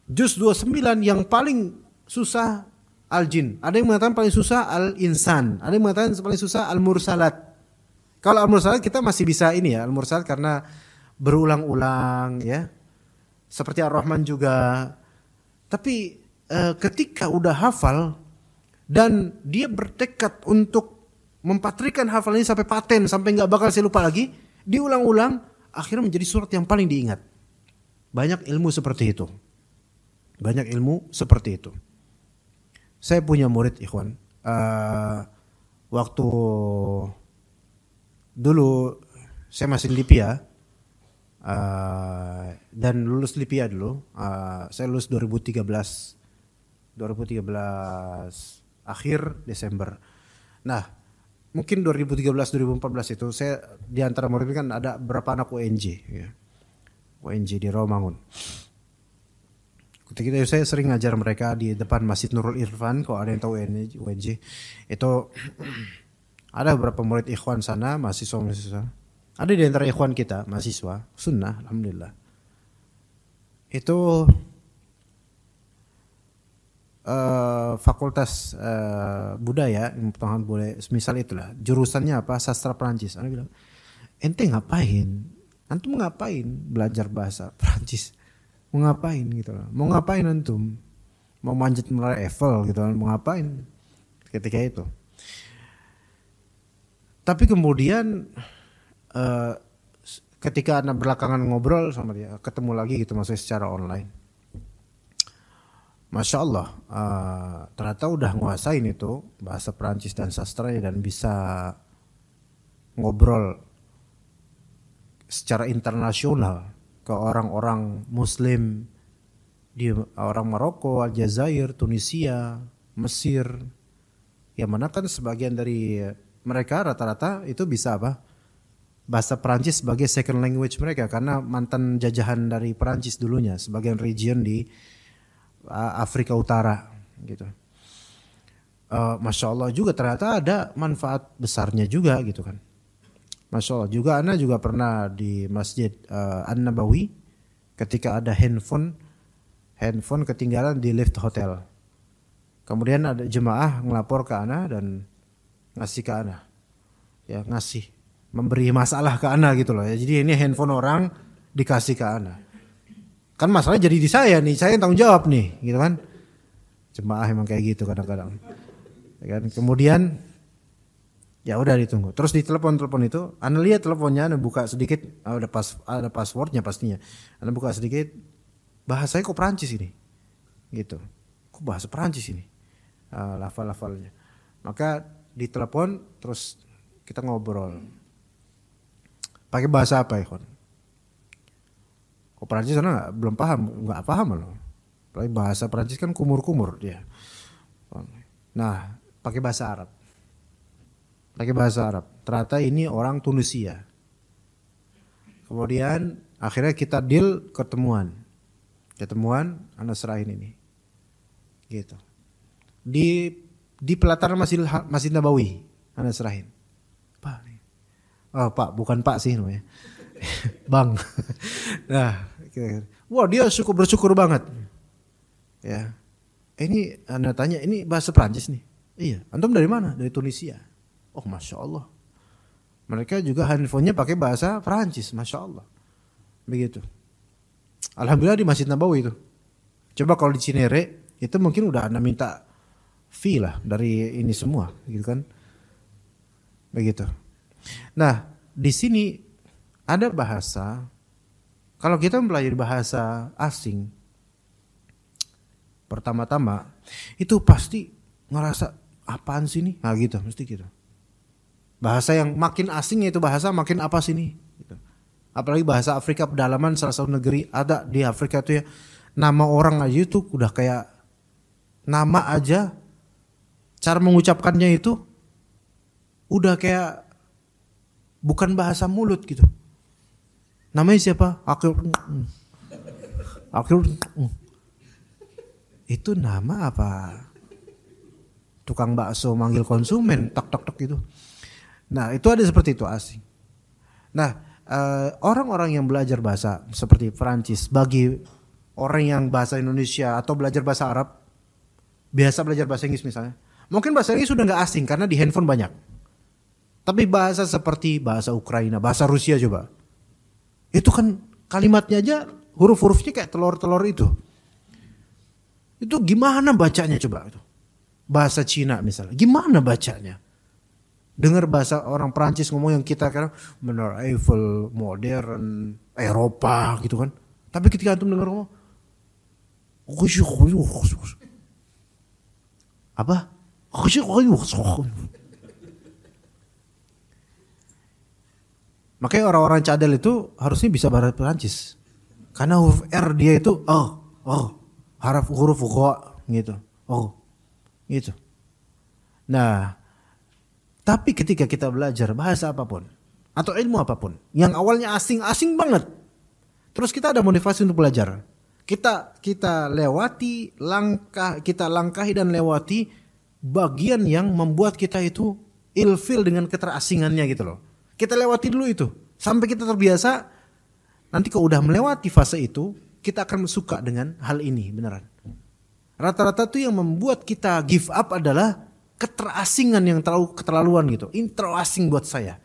juz 29 yang paling susah Al-Jin. Ada yang mengatakan paling susah Al-Insan. Ada yang mengatakan paling susah Al-Mursalat. Kalau Al-Mursalat kita masih bisa ini ya, Al-Mursalat karena berulang-ulang ya. Seperti Ar-Rahman juga. Tapi ketika udah hafal dan dia bertekad untuk mempatrikan hafalannya sampai paten, sampai nggak bakal saya lupa lagi, diulang-ulang, akhirnya menjadi surat yang paling diingat. Banyak ilmu seperti itu. Saya punya murid ikhwan. Waktu dulu saya masih di Lipia dan lulus Lipia dulu. Saya lulus 2013 akhir Desember. Nah, mungkin 2013-2014 itu saya di antara murid kan ada berapa anak UNJ ya. UNJ di Rawamangun. Ketika itu saya sering ngajar mereka di depan Masjid Nurul Irfan, kalau ada yang tahu UNJ itu ada beberapa murid ikhwan sana, mahasiswa. Ada di antara ikhwan kita, mahasiswa sunnah, alhamdulillah. Itu fakultas budaya, pengetahuan budaya, misal itulah jurusannya apa, sastra Perancis. Anda bilang, ente ngapain? Antum ngapain belajar bahasa Perancis? Mau ngapain gitu loh? Mau ngapain antum? Mau manjat menara Eiffel gitu loh? Mau ngapain? Ketika itu. Tapi kemudian ketika Anda belakangan ngobrol sama dia, ketemu lagi gitu maksudnya secara online. Masya Allah, ternyata udah nguasain itu bahasa Perancis dan sastra dan bisa ngobrol secara internasional ke orang-orang Muslim di orang Maroko, Aljazair, Tunisia, Mesir. Yang mana kan sebagian dari mereka rata-rata itu bisa apa? Bahasa Perancis sebagai second language mereka karena mantan jajahan dari Perancis dulunya, sebagian region di Afrika Utara gitu. Masya Allah juga ternyata ada manfaat besarnya juga gitu kan. Masya Allah juga Ana juga pernah di Masjid An-Nabawi ketika ada handphone ketinggalan di lift hotel. Kemudian ada jemaah ngelapor ke Ana dan ngasih ke Ana. Ya ngasih, memberi masalah ke Ana gitu loh ya. Jadi ini handphone orang dikasih ke Ana. Kan masalahnya jadi di saya nih, saya yang tanggung jawab nih, gitu kan. Jemaah emang kayak gitu kadang-kadang. Ya kan? Kemudian ya udah ditunggu. Terus di telepon itu, Anda lihat teleponnya, Anda buka sedikit, ada passwordnya pastinya. Anda buka sedikit, bahasanya kok Perancis ini, gitu. Kok bahasa Perancis ini, lafal-lafalnya. Maka di telepon, terus kita ngobrol. Pakai bahasa apa ya, Kon? Kok Perancis sana belum paham, nggak paham loh. Apalagi bahasa Perancis kan kumur-kumur dia. Nah, pakai bahasa Arab. Ternyata ini orang Tunisia. Kemudian akhirnya kita deal ketemuan, Anda serahin ini, gitu. Di pelataran Masjid Nabawi, Anda serahin. Pak, oh Pak, bukan Pak sih namanya. Bang. Nah, wah dia bersyukur banget. Ya. Ini Anda tanya, ini bahasa Prancis nih. Iya, antum dari mana? Dari Tunisia. Oh, Masya Allah. Mereka juga handphonenya pakai bahasa Prancis, Masya Allah. Begitu. Alhamdulillah di Masjid Nabawi itu. Coba kalau di Cinere, itu mungkin udah Anda minta fee lah dari ini semua, gitu kan. Begitu. Nah, di sini ada bahasa, kalau kita mempelajari bahasa asing, pertama-tama itu pasti ngerasa apaan sih ini? Nah gitu, mesti gitu. Bahasa yang makin asing itu bahasa makin apa sih ini? Gitu. Apalagi bahasa Afrika pedalaman salah satu negeri ada di Afrika itu ya, nama orang aja itu udah kayak nama aja, cara mengucapkannya itu udah kayak bukan bahasa mulut gitu. Namanya siapa? Akhir. Itu nama apa? Tukang bakso manggil konsumen, tok gitu. Nah itu ada seperti itu asing. Nah orang-orang yang belajar bahasa seperti Perancis, bagi orang yang bahasa Indonesia atau belajar bahasa Arab, biasa belajar bahasa Inggris misalnya, mungkin bahasa Inggris sudah nggak asing karena di handphone banyak. Tapi bahasa seperti bahasa Ukraina, bahasa Rusia coba, itu kan kalimatnya aja huruf-hurufnya kayak telur-telur itu. Itu gimana bacanya coba itu? Bahasa Cina misalnya, gimana bacanya? Dengar bahasa orang Perancis ngomong yang kita kan Menara Eiffel, modern, Eropa gitu kan. Tapi ketika antum dengar ngomong apa? Makanya orang-orang cadel itu harusnya bisa bahasa Perancis. Karena huruf R dia itu huruf gha gitu. Gitu. Nah, tapi ketika kita belajar bahasa apapun atau ilmu apapun yang awalnya asing banget, terus kita ada motivasi untuk belajar, kita langkahi dan lewati bagian yang membuat kita itu ilfil dengan keterasingannya gitu loh. Kita lewati dulu itu sampai kita terbiasa. Nanti kalau udah melewati fase itu, kita akan suka dengan hal ini beneran. Rata-rata tuh yang membuat kita give up adalah keterasingan yang terlalu keterlaluan gitu. Ini terlalu asing buat saya.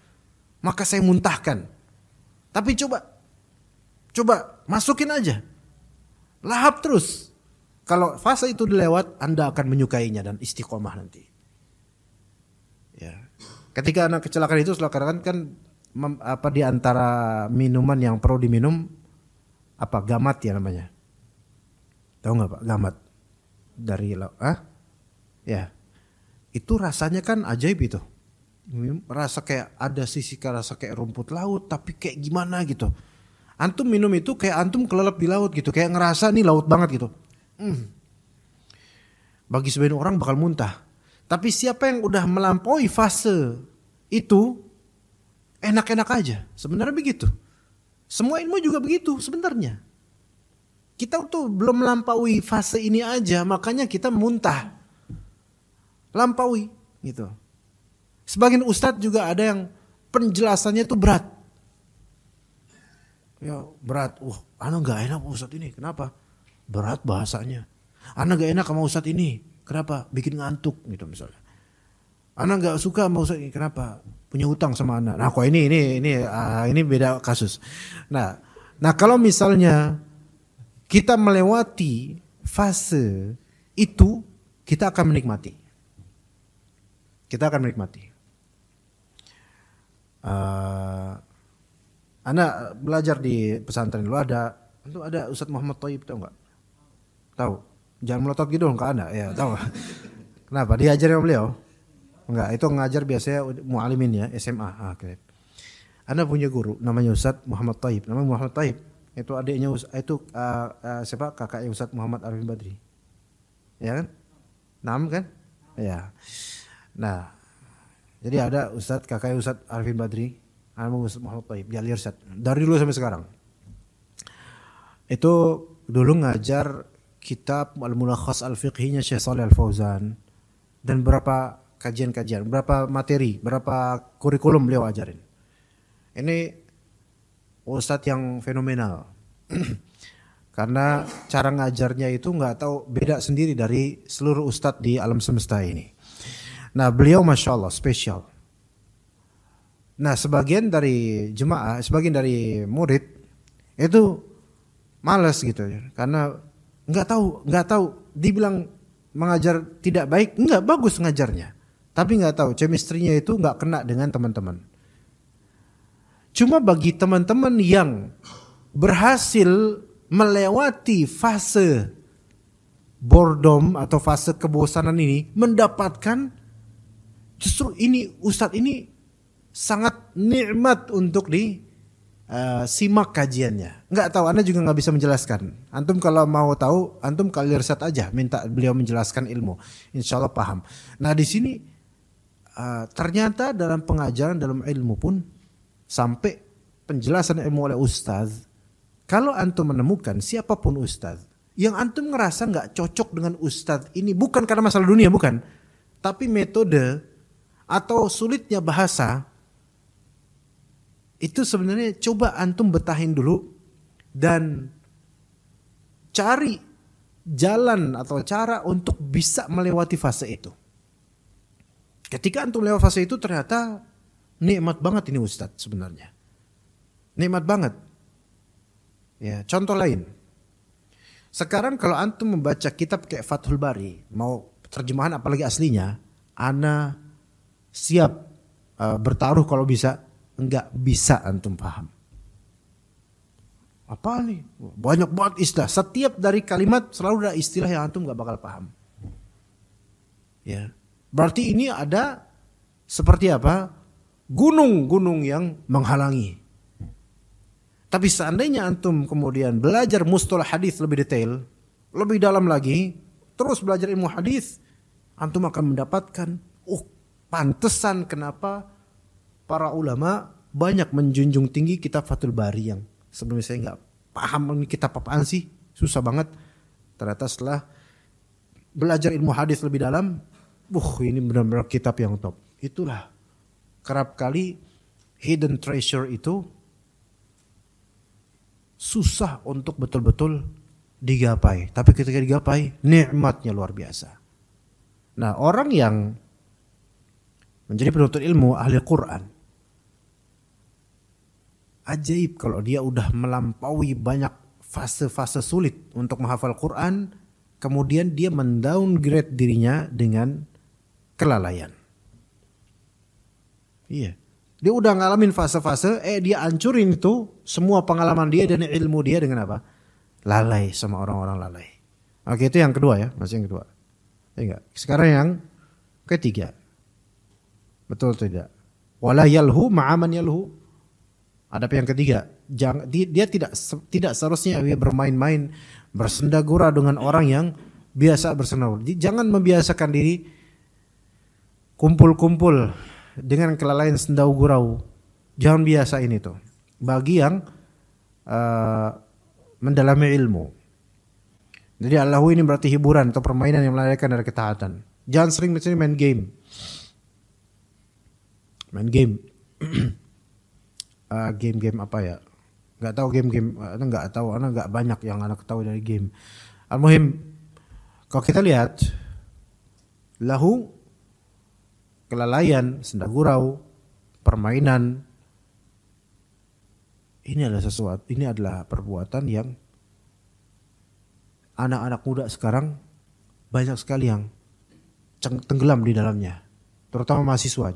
Maka saya muntahkan. Tapi coba masukin aja. Lahap terus. Kalau fase itu dilewat, Anda akan menyukainya dan istiqomah nanti. Ya. Ketika anak kecelakaan itu kan di antara minuman yang perlu diminum apa gamat ya namanya. Tahu nggak Pak gamat? Dari ya itu rasanya kan ajaib itu, rasa kayak ada sisi rasa kayak rumput laut tapi kayak gimana gitu. Antum minum itu kayak antum kelelep di laut gitu, kayak ngerasa nih laut banget gitu. Bagi sebagian orang bakal muntah, tapi siapa yang udah melampaui fase itu enak-enak aja. Sebenarnya begitu, semua ilmu juga begitu sebenarnya. Kita tuh belum melampaui fase ini aja, makanya kita muntah. Lampaui gitu. Sebagian ustadz juga ada yang penjelasannya tuh berat. Ya berat. Ana gak enak ustadz ini. Kenapa? Berat bahasanya. Ana gak enak sama ustadz ini. Kenapa? Bikin ngantuk gitu misalnya. Ana gak suka sama ustadz ini. Kenapa? Punya hutang sama ana. Nah kok ini beda kasus. Nah kalau misalnya kita melewati fase itu, kita akan menikmati. Kita akan menikmati. Anak belajar di pesantren dulu ada Ustadz Muhammad Thayyib, tahu nggak? Tahu? Jangan melotot gitu dong ke anak, ya tahu. Kenapa? Diajarin sama beliau? Enggak, itu ngajar biasanya mu'alimin ya, SMA. Oke. Anak punya guru namanya Ustadz Muhammad Thayyib. Namanya Muhammad Thayyib. Itu adiknya siapa? Kakaknya Ustadz Muhammad Arifin Badri. Ya kan? Nam kan? Ya. Nah, jadi ada kakaknya Ustadz Arifin Badri, namanya Ustadz Muhammad Thayyib, dia lirsad dari dulu sampai sekarang. Itu dulu ngajar kitab Al-Mulakhas Al-Fiqhinya Syekh Shalih Al-Fauzan dan berapa kajian-kajian, berapa materi, berapa kurikulum beliau ajarin. Ini ustadz yang fenomenal. Karena cara ngajarnya itu nggak tahu, beda sendiri dari seluruh ustadz di alam semesta ini. Nah beliau Masya Allah spesial. Nah sebagian dari jemaah, sebagian dari murid itu malas gitu, karena nggak tahu. Dibilang mengajar tidak baik, nggak, bagus ngajarnya, tapi nggak tahu chemistry-nya itu nggak kena dengan teman-teman. Cuma bagi teman-teman yang berhasil melewati fase boredom atau fase kebosanan ini, mendapatkan justru ini ustadz ini sangat nikmat untuk simak kajiannya. Nggak tahu, Anda juga nggak bisa menjelaskan. Antum kalau mau tahu, antum kali riset aja, minta beliau menjelaskan ilmu, insya Allah paham. Nah di sini ternyata dalam pengajaran, dalam ilmu pun, sampai penjelasan ilmu oleh ustaz, kalau antum menemukan siapapun ustaz yang antum ngerasa nggak cocok dengan ustaz ini, bukan karena masalah dunia, bukan, tapi metode atau sulitnya bahasa, itu sebenarnya coba antum betahin dulu dan cari jalan atau cara untuk bisa melewati fase itu. Ketika antum lewat fase itu, ternyata nikmat banget ini ustadz sebenarnya. Nikmat banget. Ya, contoh lain. Sekarang kalau antum membaca kitab kayak Fathul Bari, mau terjemahan apalagi aslinya, ana siap bertaruh kalau bisa, enggak bisa antum paham. Apa nih? Banyak banget istilah. Setiap dari kalimat selalu ada istilah yang antum enggak bakal paham. Ya. Berarti ini ada seperti apa? Gunung-gunung yang menghalangi. Tapi seandainya antum kemudian belajar mustalah hadis lebih detail, lebih dalam lagi, terus belajar ilmu hadis, antum akan mendapatkan, pantesan kenapa para ulama banyak menjunjung tinggi kitab Fathul Bari yang sebelumnya saya nggak paham ini kitab apaan sih, susah banget. Ternyata setelah belajar ilmu hadis lebih dalam, ini benar-benar kitab yang top. Itulah kerap kali hidden treasure itu susah untuk betul-betul digapai. Tapi ketika digapai, nikmatnya luar biasa. Nah, orang yang menjadi penuntut ilmu, ahli Quran, ajaib kalau dia udah melampaui banyak fase-fase sulit untuk menghafal Quran, kemudian dia mendowngrade dirinya dengan kelalaian. Iya. Dia udah ngalamin fase-fase, dia hancurin itu semua pengalaman dia dan ilmu dia dengan apa? Lalai sama orang-orang lalai. Oke, itu yang kedua ya, masih yang kedua. Enggak. Sekarang yang ketiga. Betul tidak? Wala yalhu ma'aman yalhu. Ada yang ketiga, dia tidak seharusnya bermain-main, bersendagura dengan orang yang biasa bersendagura. Jangan membiasakan diri kumpul-kumpul dengan kelalaian sendagurau. Jangan biasa ini tuh. Bagi yang mendalami ilmu. Jadi al-lahu ini berarti hiburan atau permainan yang melalaikan dari ketaatan. Jangan sering misalnya main game. Main game. Game-game apa ya? Nggak tahu game-game. Nggak tahu. Anak nggak banyak yang anak tahu dari game. Al-muhim, kalau kita lihat lahu, kelalaian, senda gurau, permainan, ini adalah perbuatan yang anak-anak muda sekarang banyak sekali yang tenggelam di dalamnya, terutama mahasiswa.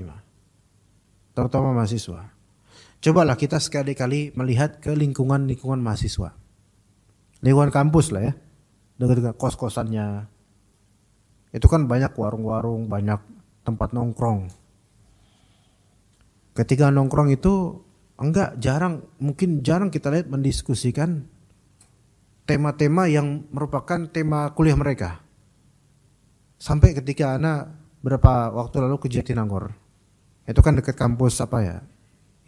Cobalah kita sekali-kali melihat ke lingkungan mahasiswa, lingkungan kampus lah ya, dekat kos-kosannya, itu kan banyak warung-warung, banyak tempat nongkrong. Ketika nongkrong itu mungkin jarang kita lihat mendiskusikan tema-tema yang merupakan tema kuliah mereka. Sampai ketika anak berapa waktu lalu ke Jatinangor, itu kan dekat kampus apa ya,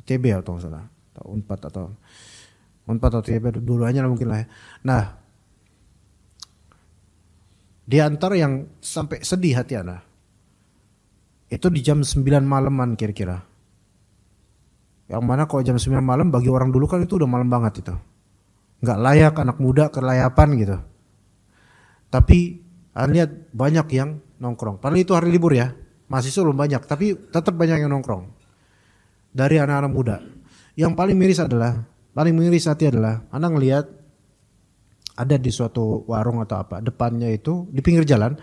ITB atau nggak salah, atau Unpad atau ITB, dua-duanya mungkin lah ya. Nah, di antara yang sampai sedih hati anak, itu di jam 9 malaman kira-kira. Yang mana kalau jam 9 malam bagi orang dulu kan itu udah malam banget itu. Nggak layak anak muda kelayapan gitu. Tapi lihat banyak yang nongkrong. Padahal itu hari libur ya. Mahasiswa belum banyak, tapi tetap banyak yang nongkrong. Dari anak-anak muda. Yang paling miris hati adalah anak ngelihat ada di suatu warung atau apa, depannya itu di pinggir jalan,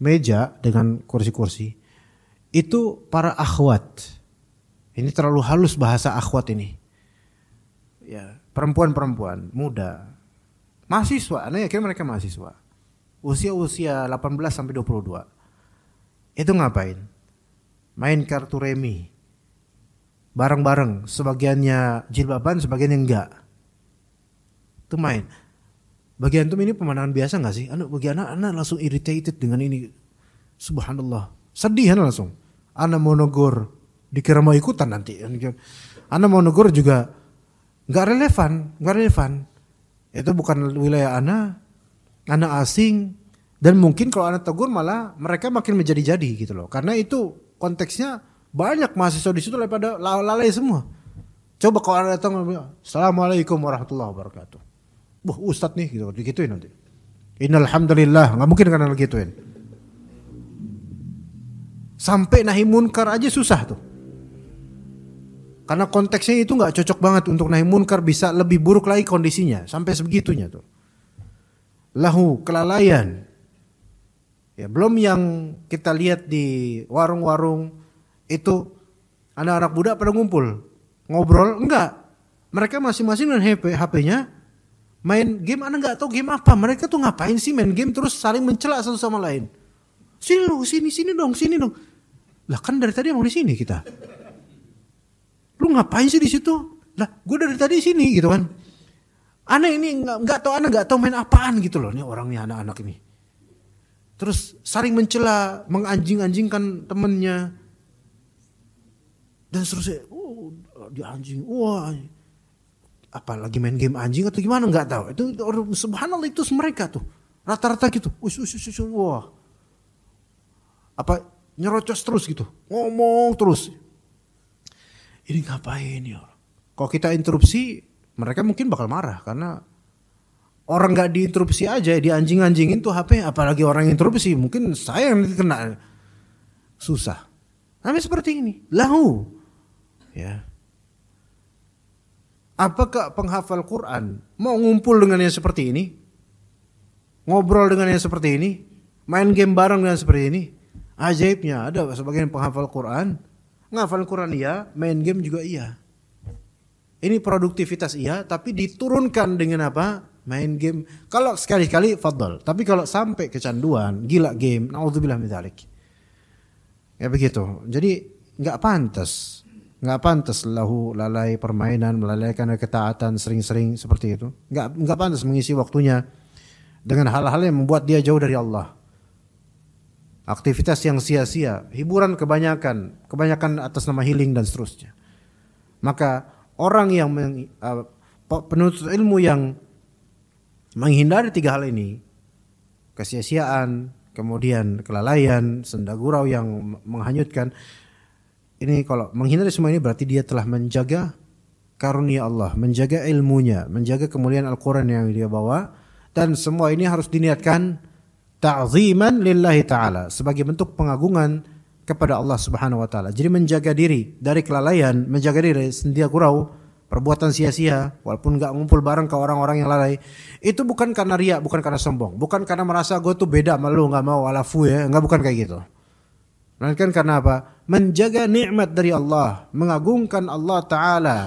meja dengan kursi-kursi. Itu para akhwat. Ini terlalu halus bahasa akhwat ini. Ya, perempuan-perempuan muda. Mahasiswa, aneh yakin mereka mahasiswa. Usia 18 sampai 22. Itu ngapain? Main kartu remi. Bareng-bareng, sebagiannya jilbaban, sebagiannya enggak. Itu main. Bagi antum ini pemandangan biasa enggak sih? Bagi anak langsung irritated dengan ini. Subhanallah. Sedih langsung. Anak mau negur, dikira mau ikutan nanti. Anak mau negur juga nggak relevan. Itu bukan wilayah anak asing, dan mungkin kalau anak tegur malah mereka makin menjadi-jadi gitu loh. Karena itu konteksnya banyak mahasiswa di situ daripada lalai semua. Coba kalau anak datang, Assalamualaikum warahmatullahi wabarakatuh. Ustadz nih gitu, digituin nanti. Innalhamdulillah, nggak mungkin karena gituin. Sampai nahi munkar aja susah tuh. Karena konteksnya itu nggak cocok banget untuk nahi munkar, bisa lebih buruk lagi kondisinya sampai sebegitunya tuh. Lahu, kelalaian. Ya, belum yang kita lihat di warung-warung itu anak-anak muda pada ngumpul, ngobrol, enggak. Mereka masing-masing dengan HP-nya main game. Anak nggak tahu game apa. Mereka tuh ngapain sih main game terus saling mencela satu sama lain. Sini dong. Lah kan dari tadi emang di sini kita. Lu ngapain sih di situ? Lah, gue dari tadi sini gitu kan. Anak ini nggak tahu main apaan gitu loh. Ini orangnya anak-anak ini. Terus saling mencela, menganjing-anjingkan temennya. Dan seterusnya, dia anjing, wah, apalagi main game anjing atau gimana nggak tahu. Itu subhanallah itu mereka tuh rata-rata gitu. Wah, apa nyerocos terus gitu, ngomong terus. Ini ngapain ya? Kalau kita interupsi, mereka mungkin bakal marah karena orang nggak diinterupsi aja, dianjing-anjingin tuh HP, apalagi orang interupsi, mungkin saya yang kena, susah. Namanya seperti ini, lahu, ya. Apakah penghafal Quran mau ngumpul dengan yang seperti ini, ngobrol dengan yang seperti ini, main game bareng dengan seperti ini? Ajaibnya ada sebagian penghafal Quran, ngafal Quran iya, main game juga iya. Ini produktivitas iya, tapi diturunkan dengan apa? Main game. Kalau sekali-kali fadl, tapi kalau sampai kecanduan, gila game, naudzubillah min dzalik. Ya begitu. Jadi enggak pantas lahu lalai permainan, melalaikan ketaatan sering-sering seperti itu. Enggak pantas mengisi waktunya dengan hal-hal yang membuat dia jauh dari Allah. Aktivitas yang sia-sia, hiburan kebanyakan atas nama healing dan seterusnya. Maka orang yang penuntut ilmu yang menghindari tiga hal ini, kesia-siaan, kemudian kelalaian, senda gurau yang menghanyutkan. Ini kalau menghindari semua ini berarti dia telah menjaga karunia Allah, menjaga ilmunya, menjaga kemuliaan Al-Quran yang dia bawa. Dan semua ini harus diniatkan ta'ziman lillahi ta'ala, sebagai bentuk pengagungan kepada Allah Subhanahu wa taala. Jadi menjaga diri dari kelalaian, menjaga diri dari senda gurau, perbuatan sia-sia, walaupun enggak ngumpul bareng ke orang-orang yang lalai. Itu bukan karena riya, bukan karena sombong, bukan karena merasa gue tuh beda sama lu, enggak mau walafu ya, enggak, bukan kayak gitu. Melainkan karena apa? Menjaga nikmat dari Allah, mengagungkan Allah taala,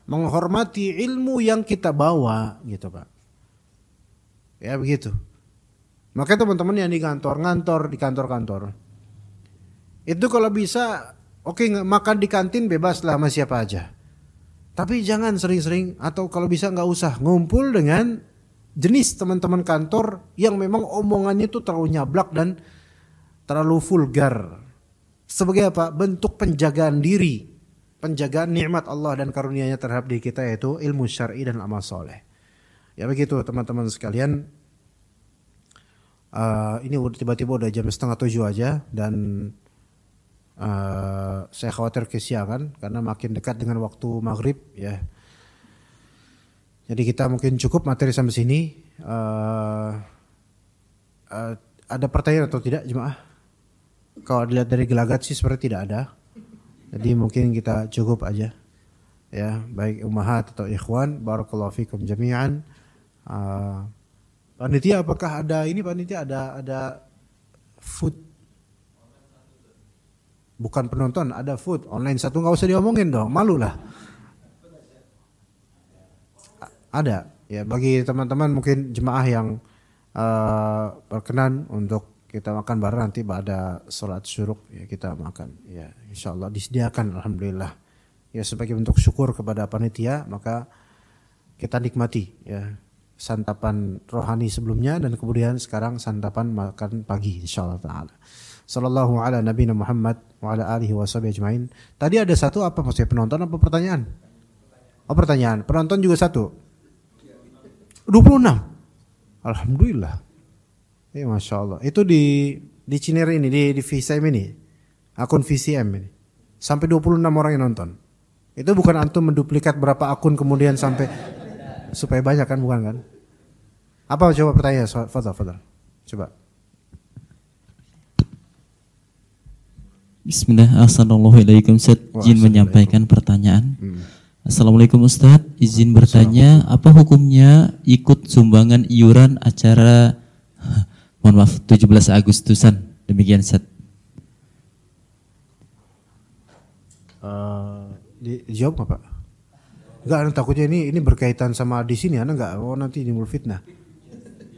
menghormati ilmu yang kita bawa, gitu Pak. Ya begitu. Maka teman-teman yang di kantor-kantor, di kantor-kantor, itu kalau bisa, oke, makan di kantin bebas lah sama siapa aja. Tapi jangan sering-sering, atau kalau bisa nggak usah ngumpul dengan jenis teman-teman kantor yang memang omongannya itu terlalu nyablak dan terlalu vulgar. Sebagai apa? Bentuk penjagaan diri, penjagaan nikmat Allah dan karunia-Nya terhadap diri kita, yaitu ilmu syar'i dan amal soleh. Ya begitu teman-teman sekalian. Ini tiba-tiba udah jam 6:30 aja, dan saya khawatir kesiangan karena makin dekat dengan waktu maghrib ya. Jadi kita mungkin cukup materi sampai sini. Ada pertanyaan atau tidak jemaah? Kalau dilihat dari gelagat sih seperti tidak ada. Jadi mungkin kita cukup aja. Ya, baik ummahat atau ikhwan, barakallahu fikum jami'an. Panitia, apakah ada ini panitia ada food? Bukan penonton, ada food online satu, nggak usah diomongin dong, malu lah. Ada ya, bagi teman-teman mungkin jemaah yang berkenan untuk kita makan bareng nanti pada sholat syuruk ya, kita makan ya, insyaallah disediakan, alhamdulillah ya, sebagai bentuk syukur kepada panitia. Maka kita nikmati ya santapan rohani sebelumnya, dan kemudian sekarang santapan makan pagi insyaallah taala. Sallallahu ala nabiyina Muhammad wa ala alihi washabihi ajmain. Tadi ada satu, apa maksudnya, penonton apa pertanyaan? Oh pertanyaan, penonton juga satu. 26. Alhamdulillah. Ya Masya Allah. Itu di Cinere ini, di VCM ini, akun VCM ini, sampai 26 orang yang nonton. Itu bukan antum menduplikat berapa akun kemudian sampai supaya banyak kan, bukan kan? Apa coba pertanyaan? Fadhal. Coba.
Bismillah, assalamualaikum Ustaz. Izin menyampaikan pertanyaan. Assalamualaikum Ustaz, izin bertanya, apa hukumnya ikut sumbangan iuran acara 17 Agustusan? Demikian Ustaz.
Dijawab nggak Pak? Enggak, takutnya ini berkaitan sama di sini, Anda enggak, oh nanti timbul fitnah.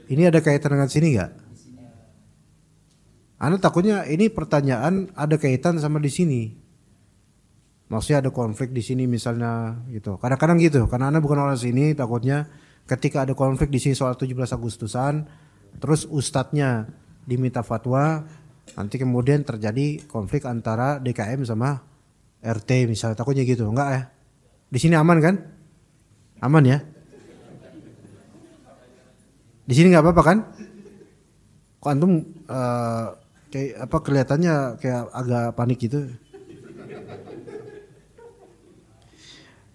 Ini ada kaitan dengan sini enggak? Anda takutnya ini pertanyaan ada kaitan sama di sini. Maksudnya ada konflik di sini misalnya gitu. Kadang-kadang gitu, karena Anda bukan orang sini, takutnya ketika ada konflik di sini soal 17 Agustusan, terus ustadznya diminta fatwa, nanti kemudian terjadi konflik antara DKM sama RT misalnya, takutnya gitu. Enggak ya? Di sini aman kan? Aman ya? Di sini nggak apa-apa kan? Kok antum kayak apa kelihatannya kayak agak panik gitu?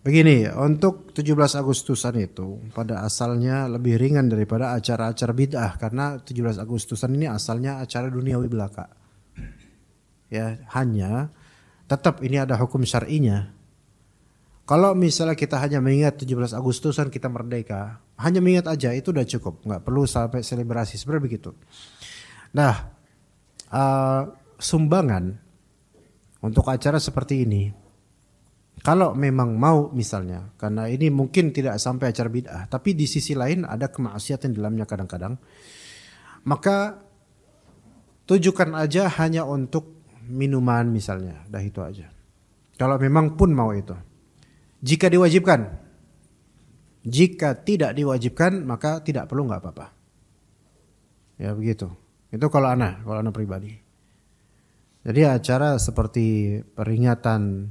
Begini, untuk 17 Agustusan itu pada asalnya lebih ringan daripada acara-acara bid'ah, karena 17 Agustusan ini asalnya acara duniawi belaka. Ya, hanya tetap ini ada hukum syar'inya. Kalau misalnya kita hanya mengingat 17 Agustusan kita merdeka, hanya mengingat aja itu udah cukup, nggak perlu sampai selebrasi, sebenarnya begitu. Nah, sumbangan untuk acara seperti ini, kalau memang mau misalnya, karena ini mungkin tidak sampai acara bid'ah, tapi di sisi lain ada kemaksiatan di dalamnya kadang-kadang, maka tujukan aja hanya untuk minuman misalnya, dah itu aja. Kalau memang pun mau itu. Jika diwajibkan, jika tidak diwajibkan maka tidak perlu, nggak apa-apa. Ya begitu. Itu kalau ana pribadi. Jadi acara seperti peringatan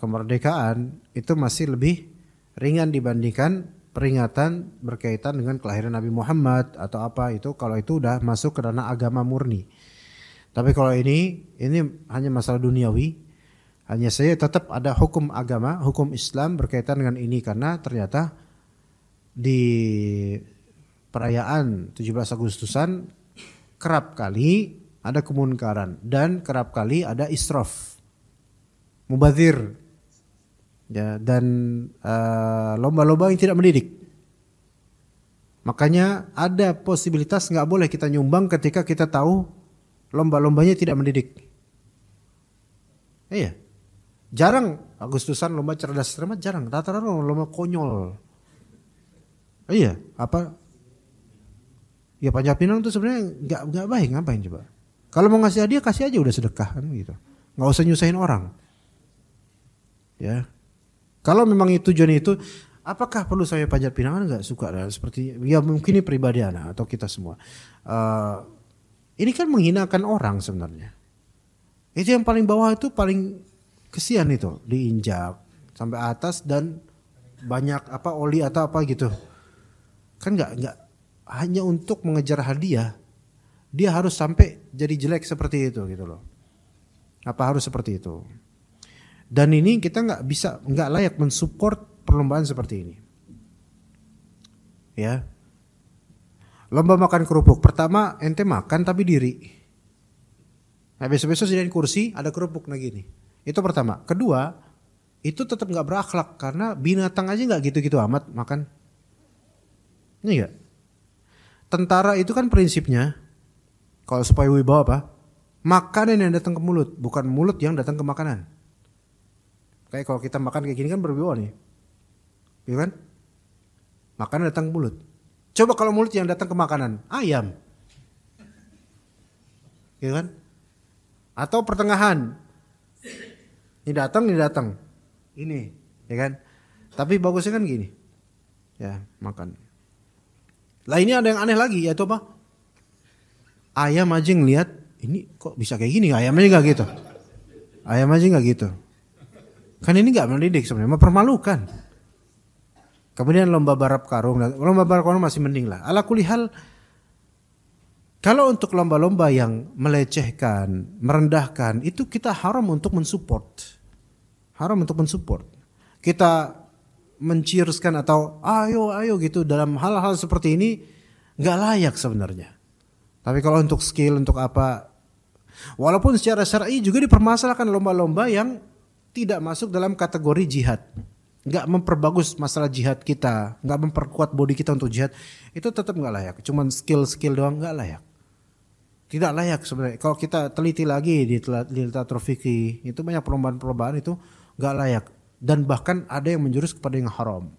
kemerdekaan itu masih lebih ringan dibandingkan peringatan berkaitan dengan kelahiran Nabi Muhammad atau apa itu, kalau itu udah masuk ke ranah agama murni. Tapi kalau ini hanya masalah duniawi, hanya saya tetap ada hukum agama, hukum Islam berkaitan dengan ini, karena ternyata di perayaan 17 Agustusan kerap kali ada kemunkaran dan kerap kali ada israf, mubazir, ya, dan lomba-lomba yang tidak mendidik. Makanya ada posibilitas nggak boleh kita nyumbang ketika kita tahu lomba-lombanya tidak mendidik. Iya, jarang Agustusan lomba cerdas cermat, jarang. Rata-rata lomba konyol. Iya, apa? Ya Panjat Pinang tuh sebenarnya nggak baik, ngapain coba? Kalau mau ngasih hadiah kasih aja udah sedekah kan gitu. Nggak usah nyusahin orang. Ya. Kalau memang itu tujuan itu, apakah perlu saya Panjat Pinang? Nggak suka seperti ya mungkin ini pribadi anak atau kita semua. Ini kan menghinakan orang sebenarnya. Itu yang paling bawah itu paling kesian itu, diinjak sampai atas dan banyak apa oli atau apa gitu. Kan nggak hanya untuk mengejar hadiah, dia harus sampai jadi jelek seperti itu gitu loh. Apa harus seperti itu? Dan ini kita nggak layak mensupport perlombaan seperti ini. Ya, lomba makan kerupuk. Pertama ente makan tapi diri. Nah besok-besok sediain kursi ada kerupuk nah gini. Itu pertama. Kedua, itu tetap nggak berakhlak karena binatang aja nggak gitu-gitu amat makan. Ini enggak? Tentara itu kan prinsipnya kalau supaya wibawa apa? Makanan yang datang ke mulut, bukan mulut yang datang ke makanan. Kayak kalau kita makan kayak gini kan berwibawa nih. Gitu kan? Makanan datang ke mulut. Coba kalau mulut yang datang ke makanan, ayam. Gitu kan? Atau pertengahan. Ini datang. Ini, ya kan? Tapi bagusnya kan gini. Ya, makan. Lah ini ada yang aneh lagi, yaitu apa? Ayam aja ngeliat, ini kok bisa kayak gini? Ayam aja nggak gitu. Ayam aja nggak gitu. Kan ini nggak mendidik sebenarnya, mempermalukan. Kemudian lomba balap karung masih mending lah. Ala kulli hal, kalau untuk lomba-lomba yang melecehkan, merendahkan, itu kita haram untuk mensupport. Haram untuk mensupport. Kita menciruskan atau ayo gitu dalam hal-hal seperti ini nggak layak sebenarnya. Tapi kalau untuk skill, untuk apa, walaupun secara syar'i juga dipermasalahkan lomba-lomba yang tidak masuk dalam kategori jihad, nggak memperbagus masalah jihad kita, nggak memperkuat body kita untuk jihad, itu tetap nggak layak. Cuman skill doang nggak layak. Tidak layak sebenarnya. Kalau kita teliti lagi di literatur fikih, itu banyak perlombaan-perlombaan itu nggak layak. Dan bahkan ada yang menjurus kepada yang haram.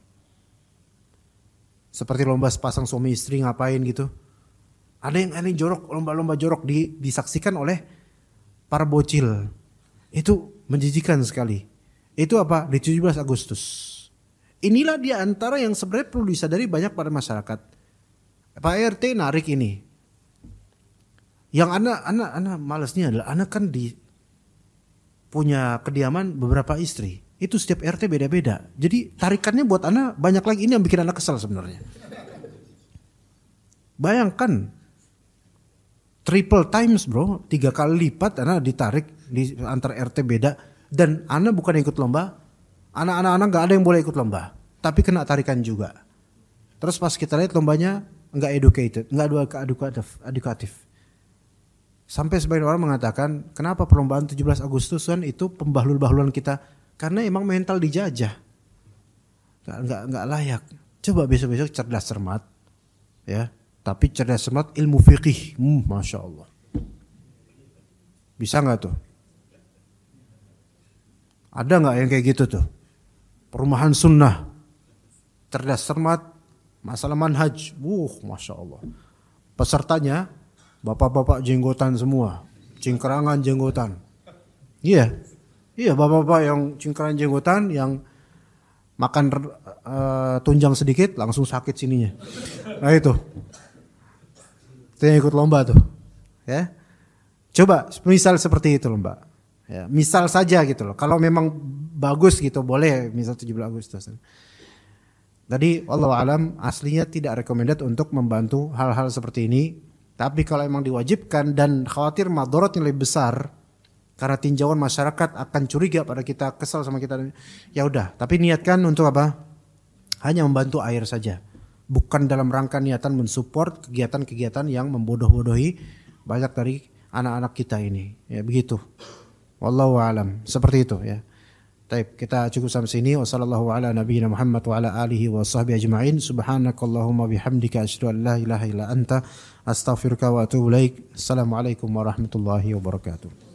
Seperti lomba sepasang suami istri ngapain gitu. Ada yang aneh jorok, lomba-lomba jorok disaksikan oleh para bocil. Itu menjijikan sekali. Itu apa? Di 17 Agustus. Inilah di antara yang sebenarnya perlu disadari banyak pada masyarakat. Pak RT narik ini. Yang anak malesnya adalah anak kan punya kediaman beberapa istri. Itu setiap RT beda-beda. Jadi tarikannya buat anak banyak lagi. Ini yang bikin anak kesal sebenarnya. Bayangkan. Triple times bro. 3 kali lipat anak ditarik di antar RT beda. Dan anak bukan ikut lomba. Anak-anak gak ada yang boleh ikut lomba. Tapi kena tarikan juga. Terus pas kita lihat lombanya gak educated. Gak edukatif. Sampai sebagian orang mengatakan kenapa perlombaan 17 Agustusan itu pembahlul-bahlulan kita. Karena emang mental dijajah, nggak layak. Coba besok-besok cerdas cermat, ya. Tapi cerdas cermat ilmu fikih, masya Allah. Bisa nggak tuh? Ada nggak yang kayak gitu tuh? Perumahan sunnah, cerdas cermat, masalah manhaj, masya Allah. Pesertanya bapak-bapak jenggotan semua, cingkrangan jenggotan. Iya, bapak-bapak yang cingkran jenggotan, yang makan tunjang sedikit langsung sakit sininya. Nah itu yang ikut lomba tuh, ya. Coba misal seperti itu lomba. Ya, misal saja gitu loh. Kalau memang bagus gitu boleh, misal 17 Agustus. Jadi wallahu alam aslinya tidak recommended untuk membantu hal-hal seperti ini. Tapi kalau emang diwajibkan dan khawatir madharatnya lebih besar karena tinjauan masyarakat akan curiga pada kita, kesal sama kita, ya udah. Tapi niatkan untuk apa? Hanya membantu air saja. Bukan dalam rangka niatan mensupport kegiatan-kegiatan yang membodoh-bodohi banyak dari anak-anak kita ini. Ya begitu. Wallahu alam. Seperti itu ya. Baik, kita cukup sampai sini. Wassallallahu ala nabiyina Muhammad wa ala alihi wa sahbihi ajma'in. Subhanakallahumma bihamdika asyhadu an la ilaha illa anta astaghfiruka wa atubu ilaik. Assalamualaikum warahmatullahi wabarakatuh.